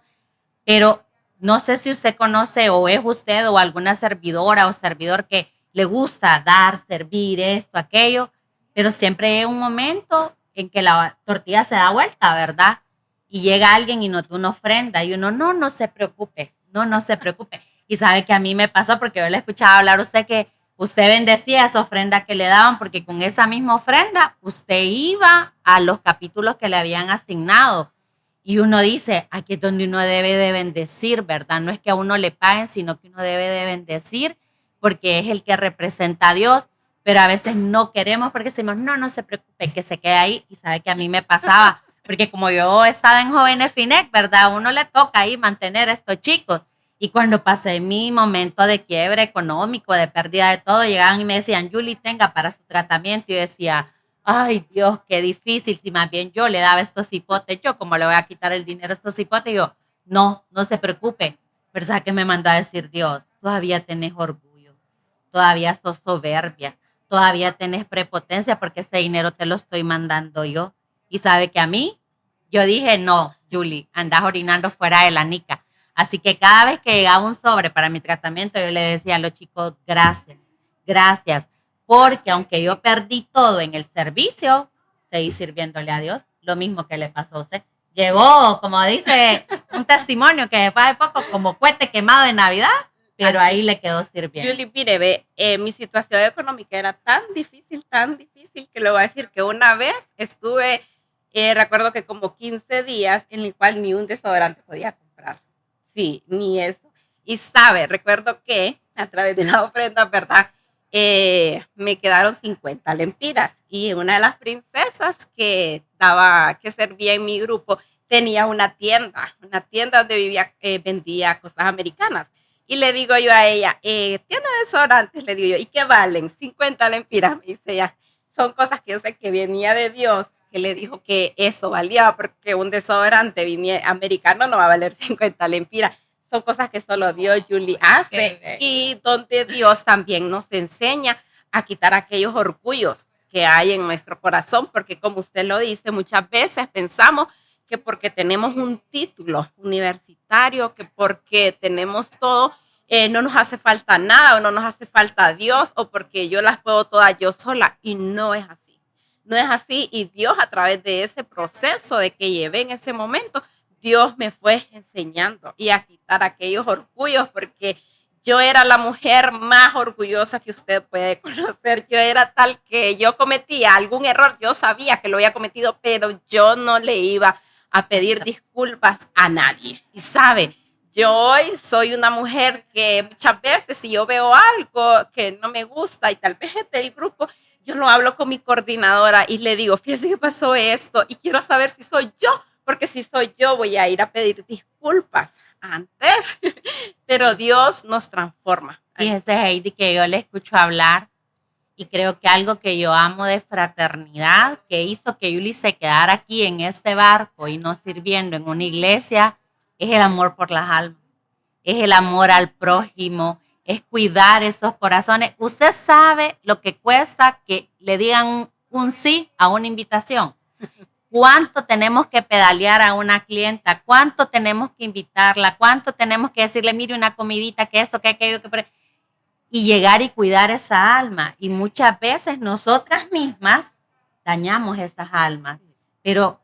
pero no sé si usted conoce o es usted o alguna servidora o servidor que le gusta dar, servir, esto, aquello, pero siempre hay un momento en que la tortilla se da vuelta, ¿verdad? Y llega alguien y nota una ofrenda y uno, no, no se preocupe, no, no se preocupe. Y sabe que a mí me pasó porque yo le escuchaba hablar a usted que usted bendecía esa ofrenda que le daban porque con esa misma ofrenda usted iba a los capítulos que le habían asignado. Y uno dice, aquí es donde uno debe de bendecir, ¿verdad? No es que a uno le paguen, sino que uno debe de bendecir porque es el que representa a Dios, pero a veces no queremos porque decimos, no, no se preocupe, que se quede ahí. Y sabe que a mí me pasaba, porque como yo estaba en Jóvenes FINEC, ¿verdad? A uno le toca ahí mantener a estos chicos. Y cuando pasé mi momento de quiebre económico, de pérdida de todo, llegaban y me decían, Julie, tenga para su tratamiento. Y yo decía, ay Dios, qué difícil, si más bien yo le daba estos hipotes, yo como le voy a quitar el dinero a estos hipotes, yo, no, no se preocupe, pero ¿sabe qué me mandó a decir Dios? Todavía tenés orgullo, todavía sos soberbia, todavía tenés prepotencia porque ese dinero te lo estoy mandando yo. Y sabe que a mí, yo dije, no, Julie, andás orinando fuera de la nica. Así que cada vez que llegaba un sobre para mi tratamiento, yo le decía a los chicos, gracias, gracias, porque aunque yo perdí todo en el servicio, seguí sirviéndole a Dios, lo mismo que le pasó a usted. Llegó, como dice un testimonio que fue hace poco, como cohete quemado de Navidad, pero ahí le quedó sirviendo. Julie, mire, ve, mi situación económica era tan difícil, que le voy a decir que una vez estuve, recuerdo que como 15 días en el cual ni un desodorante podía comprar. Sí, ni eso. Y sabe, recuerdo que a través de la ofrenda, ¿verdad? Me quedaron 50 lempiras y una de las princesas que servía en mi grupo tenía una tienda donde vivía, vendía cosas americanas. Y le digo yo a ella, tiene desodorantes, le digo yo, ¿y qué valen? 50 lempiras, me dice ella. Son cosas que yo sé que venía de Dios, que le dijo que eso valía, porque un desodorante americano no va a valer 50 lempiras. Son cosas que solo Dios, Julie, hace, y donde Dios también nos enseña a quitar aquellos orgullos que hay en nuestro corazón, porque como usted lo dice, muchas veces pensamos que porque tenemos un título universitario, que porque tenemos todo, no nos hace falta nada o no nos hace falta Dios o porque yo las puedo todas yo sola, y no es así. No es así, y Dios a través de ese proceso de que llevé en ese momento, Dios me fue enseñando y a quitar aquellos orgullos, porque yo era la mujer más orgullosa que usted puede conocer. Yo era tal que yo cometía algún error, yo sabía que lo había cometido, pero yo no le iba a pedir disculpas a nadie. Y sabe, Yo hoy soy una mujer que muchas veces si yo veo algo que no me gusta y tal vez es del grupo, yo lo hablo con mi coordinadora y le digo, fíjese que pasó esto y quiero saber si soy yo, porque si soy yo voy a ir a pedir disculpas antes, pero Dios nos transforma. Fíjese, Heidi, que yo le escucho hablar y creo que algo que yo amo de fraternidad, que hizo que Yuli se quedara aquí en este barco y no sirviendo en una iglesia, es el amor por las almas, es el amor al prójimo, es cuidar esos corazones. Usted sabe lo que cuesta que le digan un sí a una invitación. ¿Cuánto tenemos que pedalear a una clienta? ¿Cuánto tenemos que invitarla? ¿Cuánto tenemos que decirle, mire, una comidita, que esto, que aquello, que... Y llegar y cuidar esa alma. Y muchas veces nosotras mismas dañamos esas almas. Pero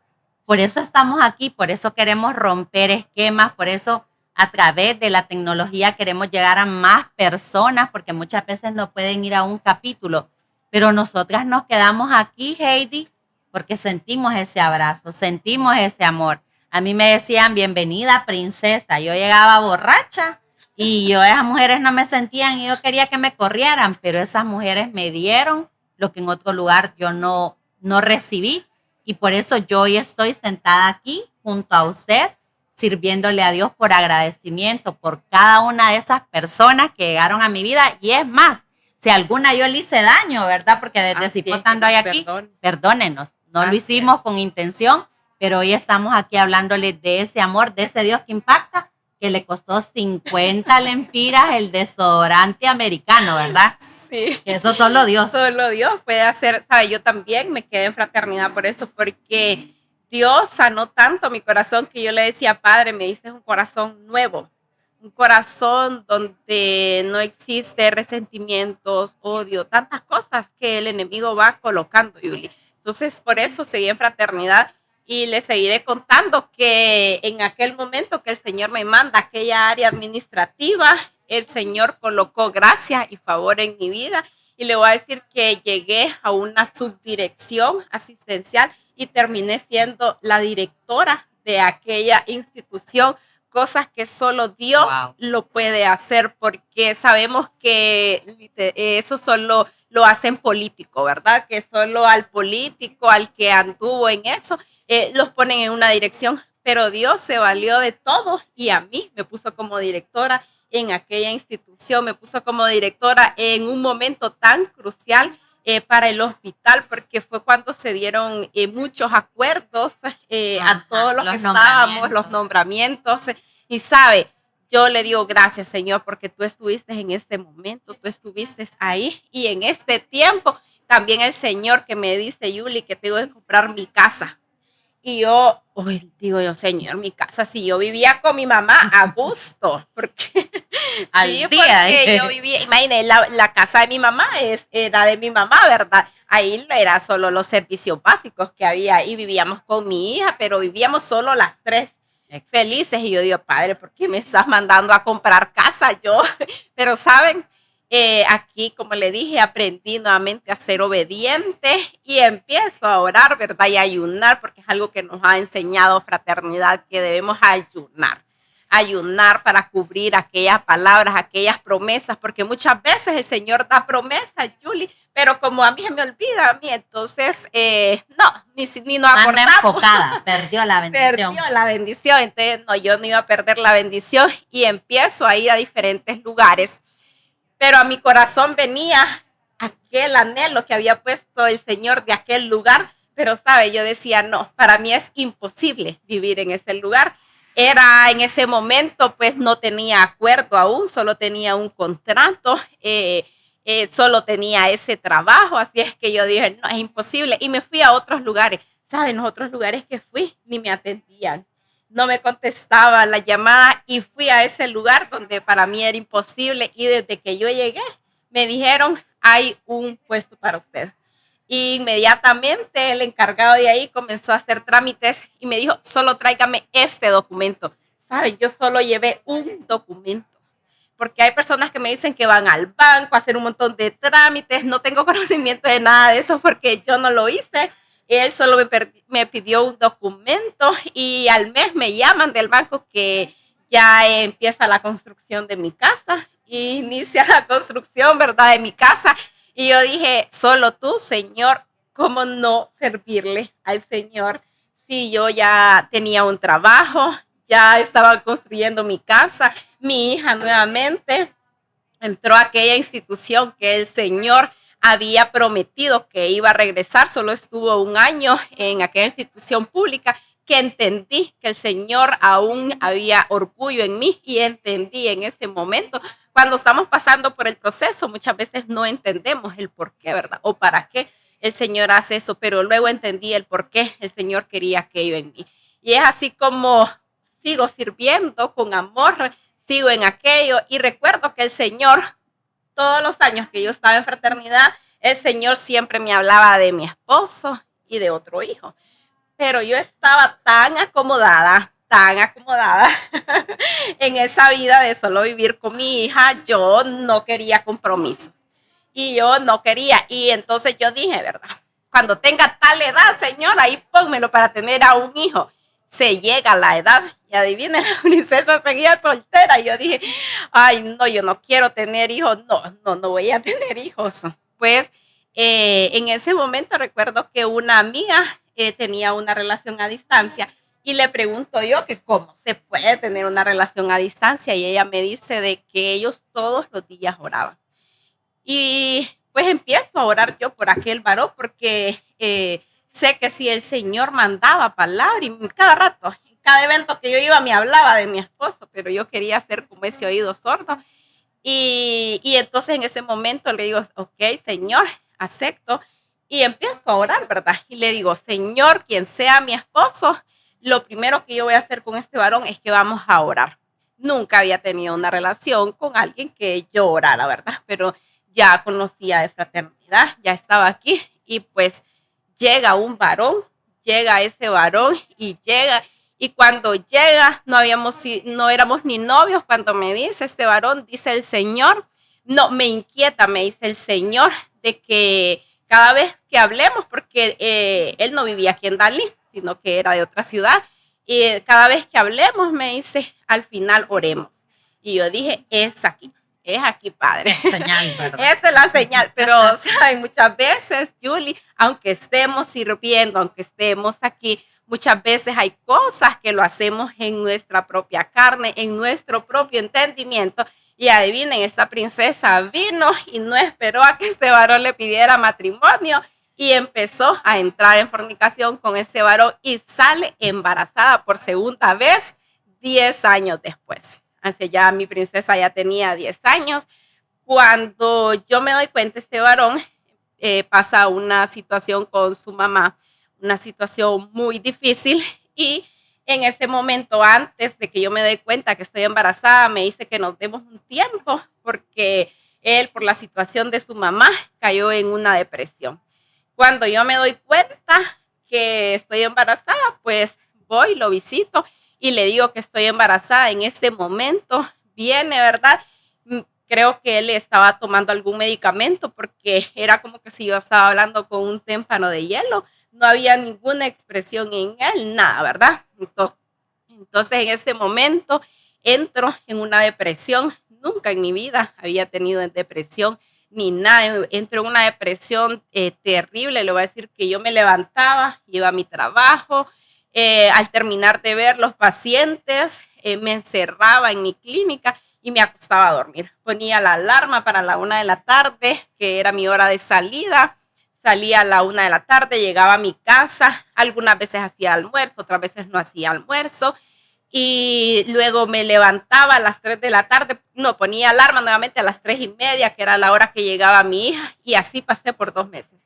por eso estamos aquí, por eso queremos romper esquemas, por eso a través de la tecnología queremos llegar a más personas, porque muchas veces no pueden ir a un capítulo. Pero nosotras nos quedamos aquí, Heidi, porque sentimos ese abrazo, sentimos ese amor. A mí me decían, bienvenida, princesa. Yo llegaba borracha y esas mujeres no me sentían y yo quería que me corrieran, pero esas mujeres me dieron lo que en otro lugar yo no recibí. Y por eso yo hoy estoy sentada aquí junto a usted, sirviéndole a Dios por agradecimiento por cada una de esas personas que llegaron a mi vida. Y es más, si alguna yo le hice daño, ¿verdad? Porque desde Cipotando hay aquí, perdónenos. No lo hicimos con intención, pero hoy estamos aquí hablándole de ese amor, de ese Dios que impacta, que le costó 50 lempiras el desodorante americano, ¿verdad? Sí. Que eso solo Dios. Solo Dios puede hacer, ¿sabe? Yo también me quedé en fraternidad por eso, porque Dios sanó tanto mi corazón que yo le decía, Padre, me diste un corazón nuevo, un corazón donde no existe resentimientos, odio, tantas cosas que el enemigo va colocando, Yuli. Entonces, por eso seguí en fraternidad y le seguiré contando que en aquel momento que el Señor me manda a aquella área administrativa, el Señor colocó gracia y favor en mi vida y le voy a decir que llegué a una subdirección asistencial y terminé siendo la directora de aquella institución, cosas que solo Dios lo puede hacer, porque sabemos que eso solo lo hacen políticos, ¿verdad? Que solo al político, al que anduvo en eso, los ponen en una dirección, pero Dios se valió de todo y a mí me puso como directora en aquella institución, me puso como directora en un momento tan crucial para el hospital, porque fue cuando se dieron muchos acuerdos a todos los que estábamos, los nombramientos, y sabe, yo le digo gracias, Señor, porque tú estuviste en ese momento, tú estuviste ahí, y en este tiempo, también el Señor que me dice, Yuli, que tengo que comprar mi casa. Y yo, digo yo, Señor, mi casa, si yo vivía con mi mamá a gusto, porque al sí, día, porque yo vivía, imagínate, la casa de mi mamá era de mi mamá, ¿verdad? Ahí era solo los servicios básicos que había y vivíamos con mi hija, pero vivíamos solo las tres felices. Y yo digo, Padre, ¿por qué me estás mandando a comprar casa yo? Pero, ¿saben? Aquí, como le dije, aprendí nuevamente a ser obediente y empiezo a orar, ¿verdad? Y a ayunar, porque es algo que nos ha enseñado fraternidad, que debemos ayunar para cubrir aquellas palabras, aquellas promesas, porque muchas veces el Señor da promesas, Yuli, pero como a mí se me olvida, a mí, entonces, ni nos acordamos. Anda enfocada, perdió la bendición. Perdió la bendición, entonces, no, yo no iba a perder la bendición y empiezo a ir a diferentes lugares. Pero a mi corazón venía aquel anhelo que había puesto el Señor de aquel lugar, pero, ¿sabe? Yo decía, no, para mí es imposible vivir en ese lugar. Era en ese momento, pues no tenía acuerdo aún, solo tenía un contrato, solo tenía ese trabajo, así es que yo dije, no, es imposible. Y me fui a otros lugares. ¿Saben? Los otros lugares que fui ni me atendían. No me contestaba la llamada y fui a ese lugar donde para mí era imposible y desde que yo llegué me dijeron, hay un puesto para usted. Y inmediatamente el encargado de ahí comenzó a hacer trámites y me dijo, solo tráigame este documento. ¿Saben? Yo solo llevé un documento. Porque hay personas que me dicen que van al banco a hacer un montón de trámites. No tengo conocimiento de nada de eso porque yo no lo hice. Él solo me pidió un documento y al mes me llaman del banco que ya empieza la construcción de mi casa, inicia la construcción, ¿verdad?, de mi casa. Y yo dije, solo tú, Señor, ¿cómo no servirle al Señor si yo ya tenía un trabajo, ya estaba construyendo mi casa, mi hija nuevamente entró a aquella institución que el Señor había prometido que iba a regresar, solo estuvo un año en aquella institución pública, que entendí que el Señor aún había orgullo en mí y entendí en ese momento. Cuando estamos pasando por el proceso, muchas veces no entendemos el por qué, ¿verdad? O para qué el Señor hace eso, pero luego entendí el por qué el Señor quería aquello en mí. Y es así como sigo sirviendo con amor, sigo en aquello y recuerdo que el Señor, todos los años que yo estaba en fraternidad, el Señor siempre me hablaba de mi esposo y de otro hijo. Pero yo estaba tan acomodada en esa vida de solo vivir con mi hija. Yo no quería compromisos y yo no quería. Y entonces yo dije, ¿verdad? Cuando tenga tal edad, Señor, ahí pónmelo para tener a un hijo. Se llega a la edad y adivinen, la princesa seguía soltera. Y yo dije, ay, no, yo no quiero tener hijos. No voy a tener hijos. Pues en ese momento recuerdo que una amiga tenía una relación a distancia y le pregunto yo que cómo se puede tener una relación a distancia y ella me dice de que ellos todos los días oraban. Y pues empiezo a orar yo por aquel varón porque sé que si el Señor mandaba palabra y cada rato, en cada evento que yo iba me hablaba de mi esposo, pero yo quería ser como ese oído sordo. Y entonces en ese momento le digo, ok, Señor, acepto. Y empiezo a orar, ¿verdad? Y le digo, Señor, quien sea mi esposo, lo primero que yo voy a hacer con este varón es que vamos a orar. Nunca había tenido una relación con alguien que yo orara, ¿verdad? Pero ya conocía de fraternidad, ya estaba aquí y pues llega un varón, llega ese varón y llega. Y cuando llega, no éramos ni novios. Cuando me dice este varón, dice el Señor, no, me inquieta, me dice el Señor, de que cada vez que hablemos, porque él no vivía aquí en Dalí, sino que era de otra ciudad, y cada vez que hablemos, me dice, al final oremos. Y yo dije, es aquí, Padre. Es señal, ¿verdad? Esta es la señal, pero ¿saben? Muchas veces, Julie, aunque estemos sirviendo, aunque estemos aquí, muchas veces hay cosas que lo hacemos en nuestra propia carne, en nuestro propio entendimiento. Y adivinen, esta princesa vino y no esperó a que este varón le pidiera matrimonio y empezó a entrar en fornicación con este varón y sale embarazada por segunda vez 10 años después. Así ya mi princesa ya tenía 10 años. Cuando yo me doy cuenta, este varón pasa una situación con su mamá, una situación muy difícil y en ese momento, antes de que yo me dé cuenta que estoy embarazada, me dice que nos demos un tiempo porque él, por la situación de su mamá, cayó en una depresión. Cuando yo me doy cuenta que estoy embarazada, pues voy, lo visito y le digo que estoy embarazada. En este momento viene, ¿verdad? Creo que él estaba tomando algún medicamento porque era como que si yo estaba hablando con un témpano de hielo. No había ninguna expresión en él, nada, ¿verdad? Entonces en este momento entro en una depresión. Nunca en mi vida había tenido depresión ni nada. Entro en una depresión terrible. Le voy a decir que yo me levantaba, iba a mi trabajo. Al terminar de ver los pacientes, me encerraba en mi clínica y me acostaba a dormir. Ponía la alarma para la 1 de la tarde, que era mi hora de salida. Salía a la 1 de la tarde, llegaba a mi casa, algunas veces hacía almuerzo, otras veces no hacía almuerzo, y luego me levantaba a las 3 de la tarde, no, ponía alarma nuevamente a las 3:30, que era la hora que llegaba mi hija, y así pasé por 2 meses.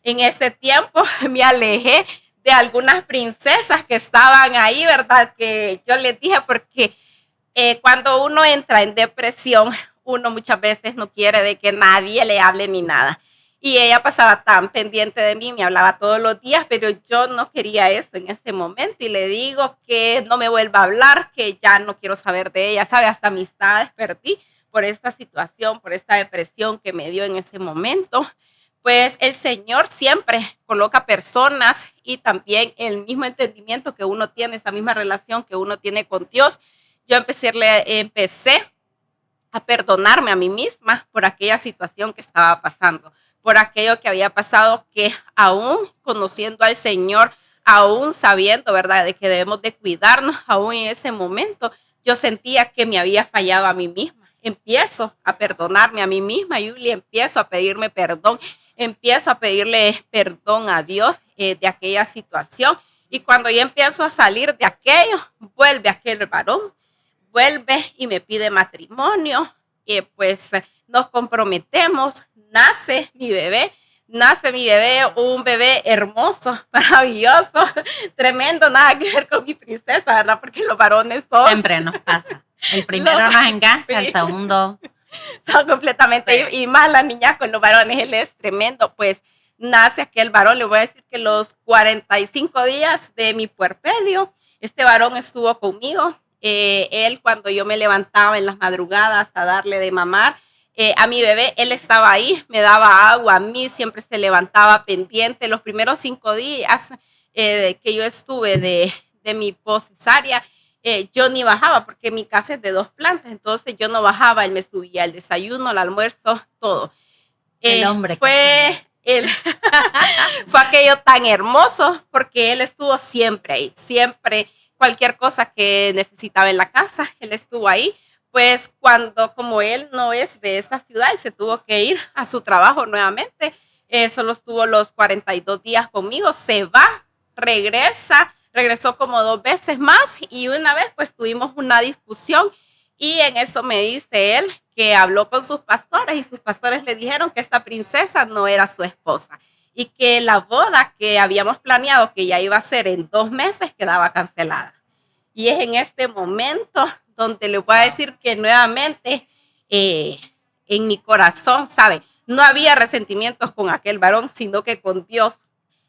En este tiempo me alejé de algunas princesas que estaban ahí, ¿verdad? Que yo les dije, porque cuando uno entra en depresión, uno muchas veces no quiere de que nadie le hable ni nada. Y ella pasaba tan pendiente de mí, me hablaba todos los días, pero yo no quería eso en ese momento. Y le digo que no me vuelva a hablar, que ya no quiero saber de ella, ¿sabe? Hasta amistades perdí por esta situación, por esta depresión que me dio en ese momento. Pues el Señor siempre coloca personas y también el mismo entendimiento que uno tiene, esa misma relación que uno tiene con Dios. yo empecé a perdonarme a mí misma por aquella situación que estaba pasando, por aquello que había pasado, que aún conociendo al Señor, aún sabiendo, ¿verdad?, de que debemos de cuidarnos, aún en ese momento yo sentía que me había fallado a mí misma. Empiezo a perdonarme a mí misma, Yuli, empiezo a pedirme perdón, empiezo a pedirle perdón a Dios de aquella situación. Y cuando yo empiezo a salir de aquello, vuelve aquel varón, vuelve y me pide matrimonio, y pues nos comprometemos, nace mi bebé, un bebé hermoso, maravilloso, tremendo, nada que ver con mi princesa, ¿verdad? Porque los varones son... Siempre nos pasa. El primero nos engancha, el segundo... Son completamente, Sí. y más la niña con los varones, él es tremendo, pues nace aquel varón, le voy a decir que los 45 días de mi puerperio, este varón estuvo conmigo, él cuando yo me levantaba en las madrugadas a darle de mamar, a mi bebé, él estaba ahí, me daba agua a mí, siempre se levantaba pendiente. Los primeros 5 días que yo estuve de mi poscesárea, yo ni bajaba porque mi casa es de 2 plantas, entonces yo no bajaba, él me subía el desayuno, el almuerzo, todo. El hombre fue él, fue aquello tan hermoso porque él estuvo siempre ahí, siempre, cualquier cosa que necesitaba en la casa, él estuvo ahí. Pues cuando, como él no es de esta ciudad y se tuvo que ir a su trabajo nuevamente, solo estuvo los 42 días conmigo, se va, regresó como 2 veces más y una vez pues tuvimos una discusión y en eso me dice él que habló con sus pastores y sus pastores le dijeron que esta princesa no era su esposa y que la boda que habíamos planeado que ya iba a ser en 2 meses quedaba cancelada. Y es en este momento donde le voy a decir que nuevamente en mi corazón, ¿sabe? No había resentimientos con aquel varón, sino que con Dios.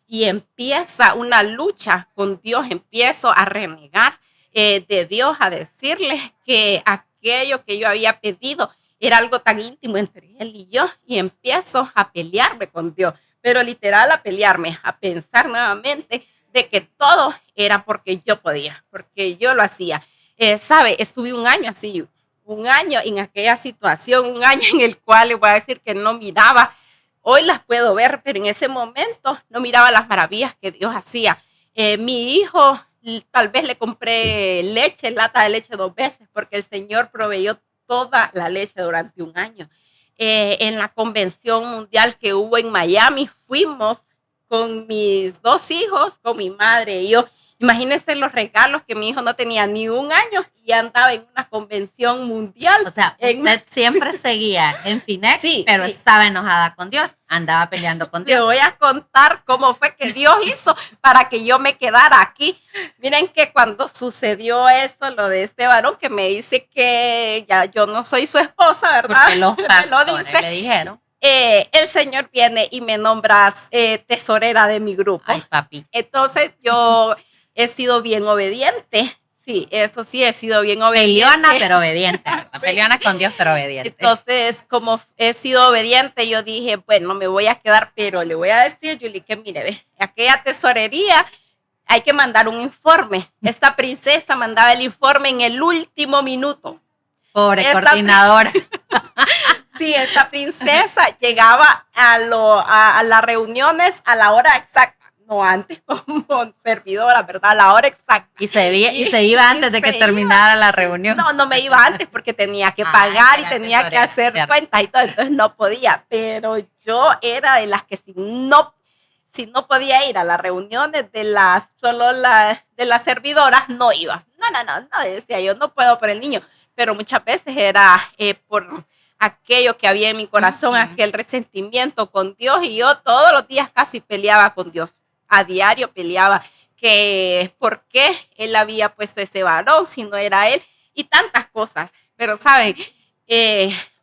Y empieza una lucha con Dios, empiezo a renegar de Dios, a decirle que aquello que yo había pedido era algo tan íntimo entre él y yo, y empiezo a pelearme con Dios, pero literal a pelearme, a pensar nuevamente de que todo era porque yo podía, porque yo lo hacía. ¿Sabe? Estuve un año así, un año en aquella situación, un año en el cual le voy a decir que no miraba. Hoy las puedo ver, pero en ese momento no miraba las maravillas que Dios hacía. Mi hijo, tal vez le compré leche, lata de leche 2 veces, porque el Señor proveyó toda la leche durante un año. En la convención mundial que hubo en Miami, fuimos con mis 2 hijos, con mi madre y yo. Imagínense los regalos que mi hijo no tenía ni un año y andaba en una convención mundial. O sea, usted siempre seguía en Finex, sí, pero sí. estaba enojada con Dios, andaba peleando con Dios. Te voy a contar cómo fue que Dios hizo para que yo me quedara aquí. Miren que cuando sucedió eso, lo de este varón que me dice que ya yo no soy su esposa, ¿verdad? Porque los pastores me lo dice, le dijeron. El Señor viene y me nombra tesorera de mi grupo. Ay, papi. Entonces yo he sido bien obediente. Sí, eso sí, he sido bien obediente. Peleona, pero obediente. Sí. Peleona con Dios, pero obediente. Entonces, como he sido obediente, yo dije, bueno, me voy a quedar, pero le voy a decir, Julie, que mire, ve, aquella tesorería hay que mandar un informe. Esta princesa mandaba el informe en el último minuto. Pobre coordinadora. Sí, esta princesa llegaba a las reuniones a la hora exacta. No antes como servidora, ¿verdad? A la hora exacta. Y se iba antes de que terminara la reunión. No me iba antes porque tenía que pagar y tenía que hacer cuentas y todo, entonces no podía. Pero yo era de las que si no podía ir a las reuniones de las servidoras, no iba. No, decía yo, no puedo por el niño. Pero muchas veces era por aquello que había en mi corazón, aquel resentimiento con Dios, y yo todos los días casi peleaba con Dios. A diario peleaba que por qué él había puesto ese varón si no era él y tantas cosas. Pero saben,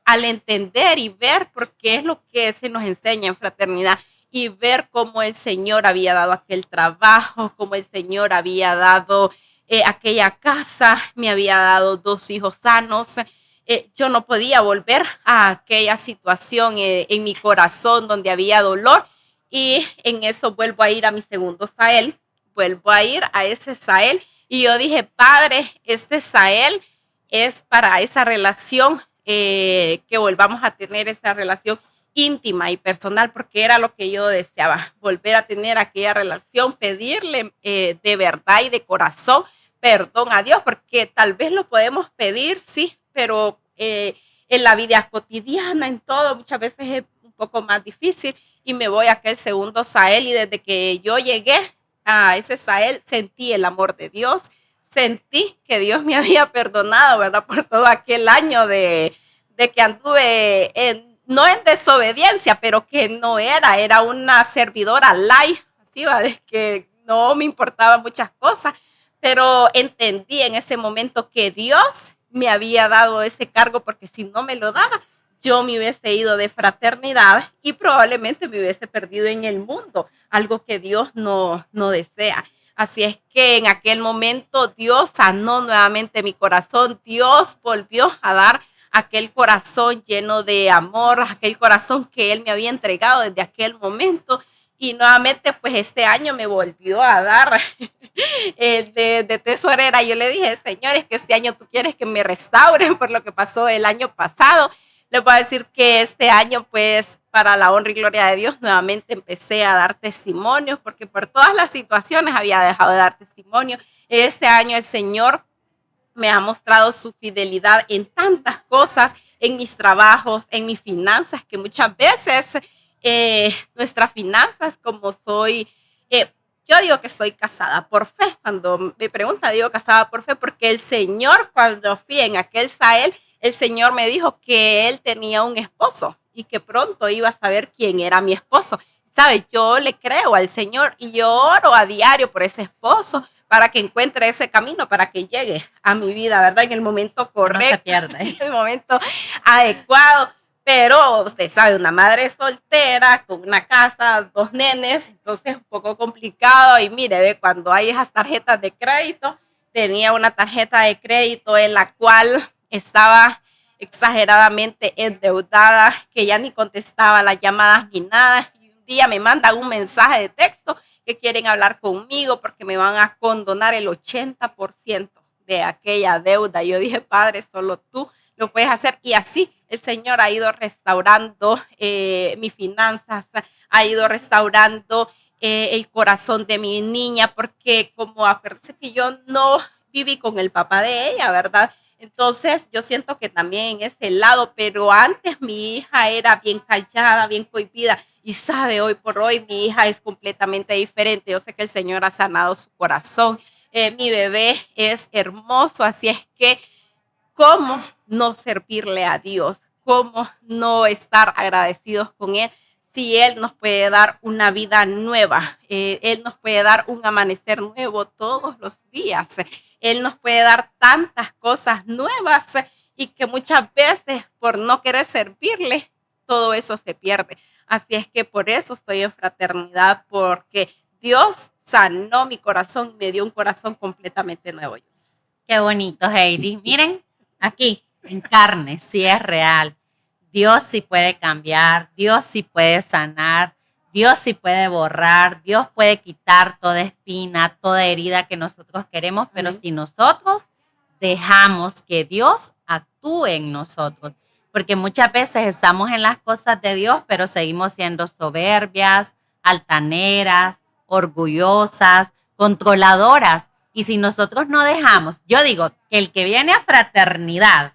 al entender y ver, porque es lo que se nos enseña en fraternidad, y ver cómo el Señor había dado aquel trabajo, cómo el Señor había dado aquella casa, me había dado 2 hijos sanos. Yo no podía volver a aquella situación en mi corazón donde había dolor. Y en eso vuelvo a ir a mi segundo Sael, vuelvo a ir a ese Sael. Y yo dije, Padre, este Sael es para esa relación, que volvamos a tener esa relación íntima y personal, porque era lo que yo deseaba, volver a tener aquella relación, pedirle de verdad y de corazón perdón a Dios, porque tal vez lo podemos pedir, sí, pero en la vida cotidiana, en todo, muchas veces es un poco más difícil y me voy a aquel segundo Sael y desde que yo llegué a ese Sael sentí el amor de Dios, sentí que Dios me había perdonado, ¿verdad? Por todo aquel año de que anduve no en desobediencia, pero que no era una servidora light, así va, de que no me importaban muchas cosas, pero entendí en ese momento que Dios me había dado ese cargo porque si no me lo daba, yo me hubiese ido de fraternidad y probablemente me hubiese perdido en el mundo, algo que Dios no desea. Así es que en aquel momento Dios sanó nuevamente mi corazón, Dios volvió a dar aquel corazón lleno de amor, aquel corazón que Él me había entregado desde aquel momento. Y nuevamente, pues este año me volvió a dar de tesorera. Yo le dije, Señor, es que este año tú quieres que me restauren por lo que pasó el año pasado. Le puedo decir que este año, pues, para la honra y gloria de Dios, nuevamente empecé a dar testimonios, porque por todas las situaciones había dejado de dar testimonio. Este año el Señor me ha mostrado su fidelidad en tantas cosas, en mis trabajos, en mis finanzas, que muchas veces nuestras finanzas, como soy, yo digo que estoy casada por fe. Cuando me preguntan, digo casada por fe, porque el Señor, cuando fui en aquel Sahel, el Señor me dijo que él tenía un esposo y que pronto iba a saber quién era mi esposo. ¿Sabe? Yo le creo al Señor y yo oro a diario por ese esposo para que encuentre ese camino, para que llegue a mi vida, ¿verdad? En el momento correcto, no se pierde. En el momento adecuado. Pero usted sabe, una madre soltera con una casa, 2 nenes, entonces es un poco complicado. Y mire, ve, cuando hay esas tarjetas de crédito, tenía una tarjeta de crédito en la cual estaba exageradamente endeudada, que ya ni contestaba las llamadas ni nada. Y un día me mandan un mensaje de texto que quieren hablar conmigo porque me van a condonar el 80% de aquella deuda. Yo dije, Padre, solo tú lo puedes hacer. Y así el Señor ha ido restaurando mis finanzas, ha ido restaurando el corazón de mi niña, porque como acuérdense que yo no viví con el papá de ella, ¿verdad? Entonces yo siento que también en ese lado, pero antes mi hija era bien callada, bien cohibida, y sabe, hoy por hoy mi hija es completamente diferente. Yo sé que el Señor ha sanado su corazón, mi bebé es hermoso, así es que ¿cómo no servirle a Dios? ¿Cómo no estar agradecidos con Él? Si Él nos puede dar una vida nueva, Él nos puede dar un amanecer nuevo todos los días, Él nos puede dar tantas cosas nuevas y que muchas veces por no querer servirle, todo eso se pierde. Así es que por eso estoy en fraternidad, porque Dios sanó mi corazón y me dio un corazón completamente nuevo. Qué bonito, Heidi. Miren, aquí, en carne, sí es real. Dios sí puede cambiar, Dios sí puede sanar, Dios sí puede borrar, Dios puede quitar toda espina, toda herida que nosotros queremos, pero si nosotros dejamos que Dios actúe en nosotros, porque muchas veces estamos en las cosas de Dios, pero seguimos siendo soberbias, altaneras, orgullosas, controladoras. Y si nosotros no dejamos, yo digo que el que viene a fraternidad,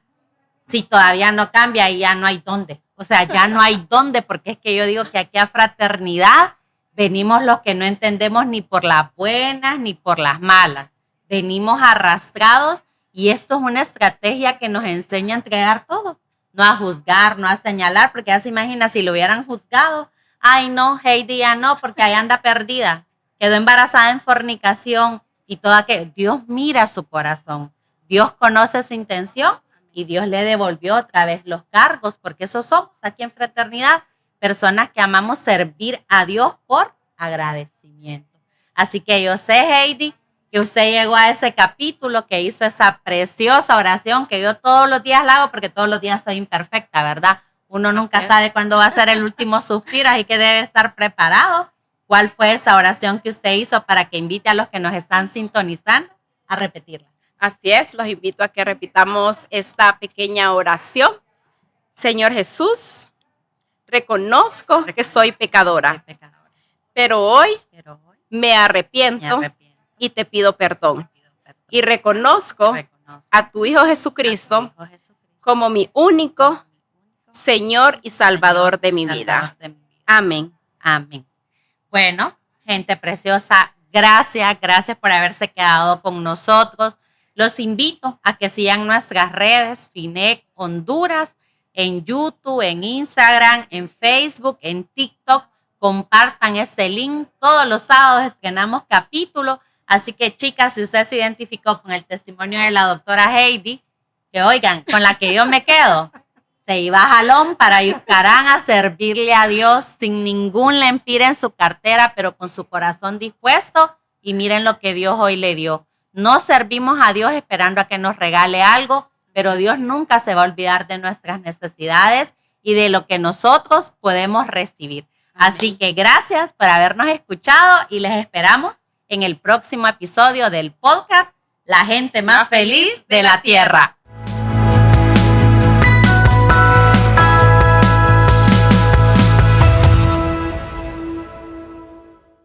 si todavía no cambia, ahí ya no hay dónde. O sea, ya no hay dónde, porque es que yo digo que aquí a fraternidad venimos los que no entendemos ni por las buenas ni por las malas. Venimos arrastrados y esto es una estrategia que nos enseña a entregar todo. No a juzgar, no a señalar, porque ya se imagina si lo hubieran juzgado. Ay, no, Heidi ya no, porque ahí anda perdida. Quedó embarazada en fornicación y todo aquello. Dios mira su corazón. Dios conoce su intención. Y Dios le devolvió otra vez los cargos, porque eso somos aquí en Fraternidad, personas que amamos servir a Dios por agradecimiento. Así que yo sé, Heidi, que usted llegó a ese capítulo, que hizo esa preciosa oración, que yo todos los días la hago, porque todos los días soy imperfecta, ¿verdad? Uno nunca sabe cuándo va a ser el último suspiro, así que debe estar preparado. ¿Cuál fue esa oración que usted hizo para que invite a los que nos están sintonizando a repetirla? Así es, los invito a que repitamos esta pequeña oración. Señor Jesús, reconozco que soy pecadora, pero hoy Pero hoy me arrepiento y te pido perdón. Y reconozco a tu Hijo Jesucristo como mi único Señor y Salvador de mi vida. Amén. Amén. Bueno, gente preciosa, gracias por haberse quedado con nosotros. Los invito a que sigan nuestras redes, FINEC Honduras, en YouTube, en Instagram, en Facebook, en TikTok. Compartan este link. Todos los sábados estrenamos capítulo. Así que, chicas, si usted se identificó con el testimonio de la doctora Heidi, que oigan, con la que yo me quedo, se iba a jalón para Yuscarán a servirle a Dios sin ningún lempira en su cartera, pero con su corazón dispuesto. Y miren lo que Dios hoy le dio. No servimos a Dios esperando a que nos regale algo, pero Dios nunca se va a olvidar de nuestras necesidades y de lo que nosotros podemos recibir. Así que gracias por habernos escuchado y les esperamos en el próximo episodio del podcast La gente más feliz de la tierra.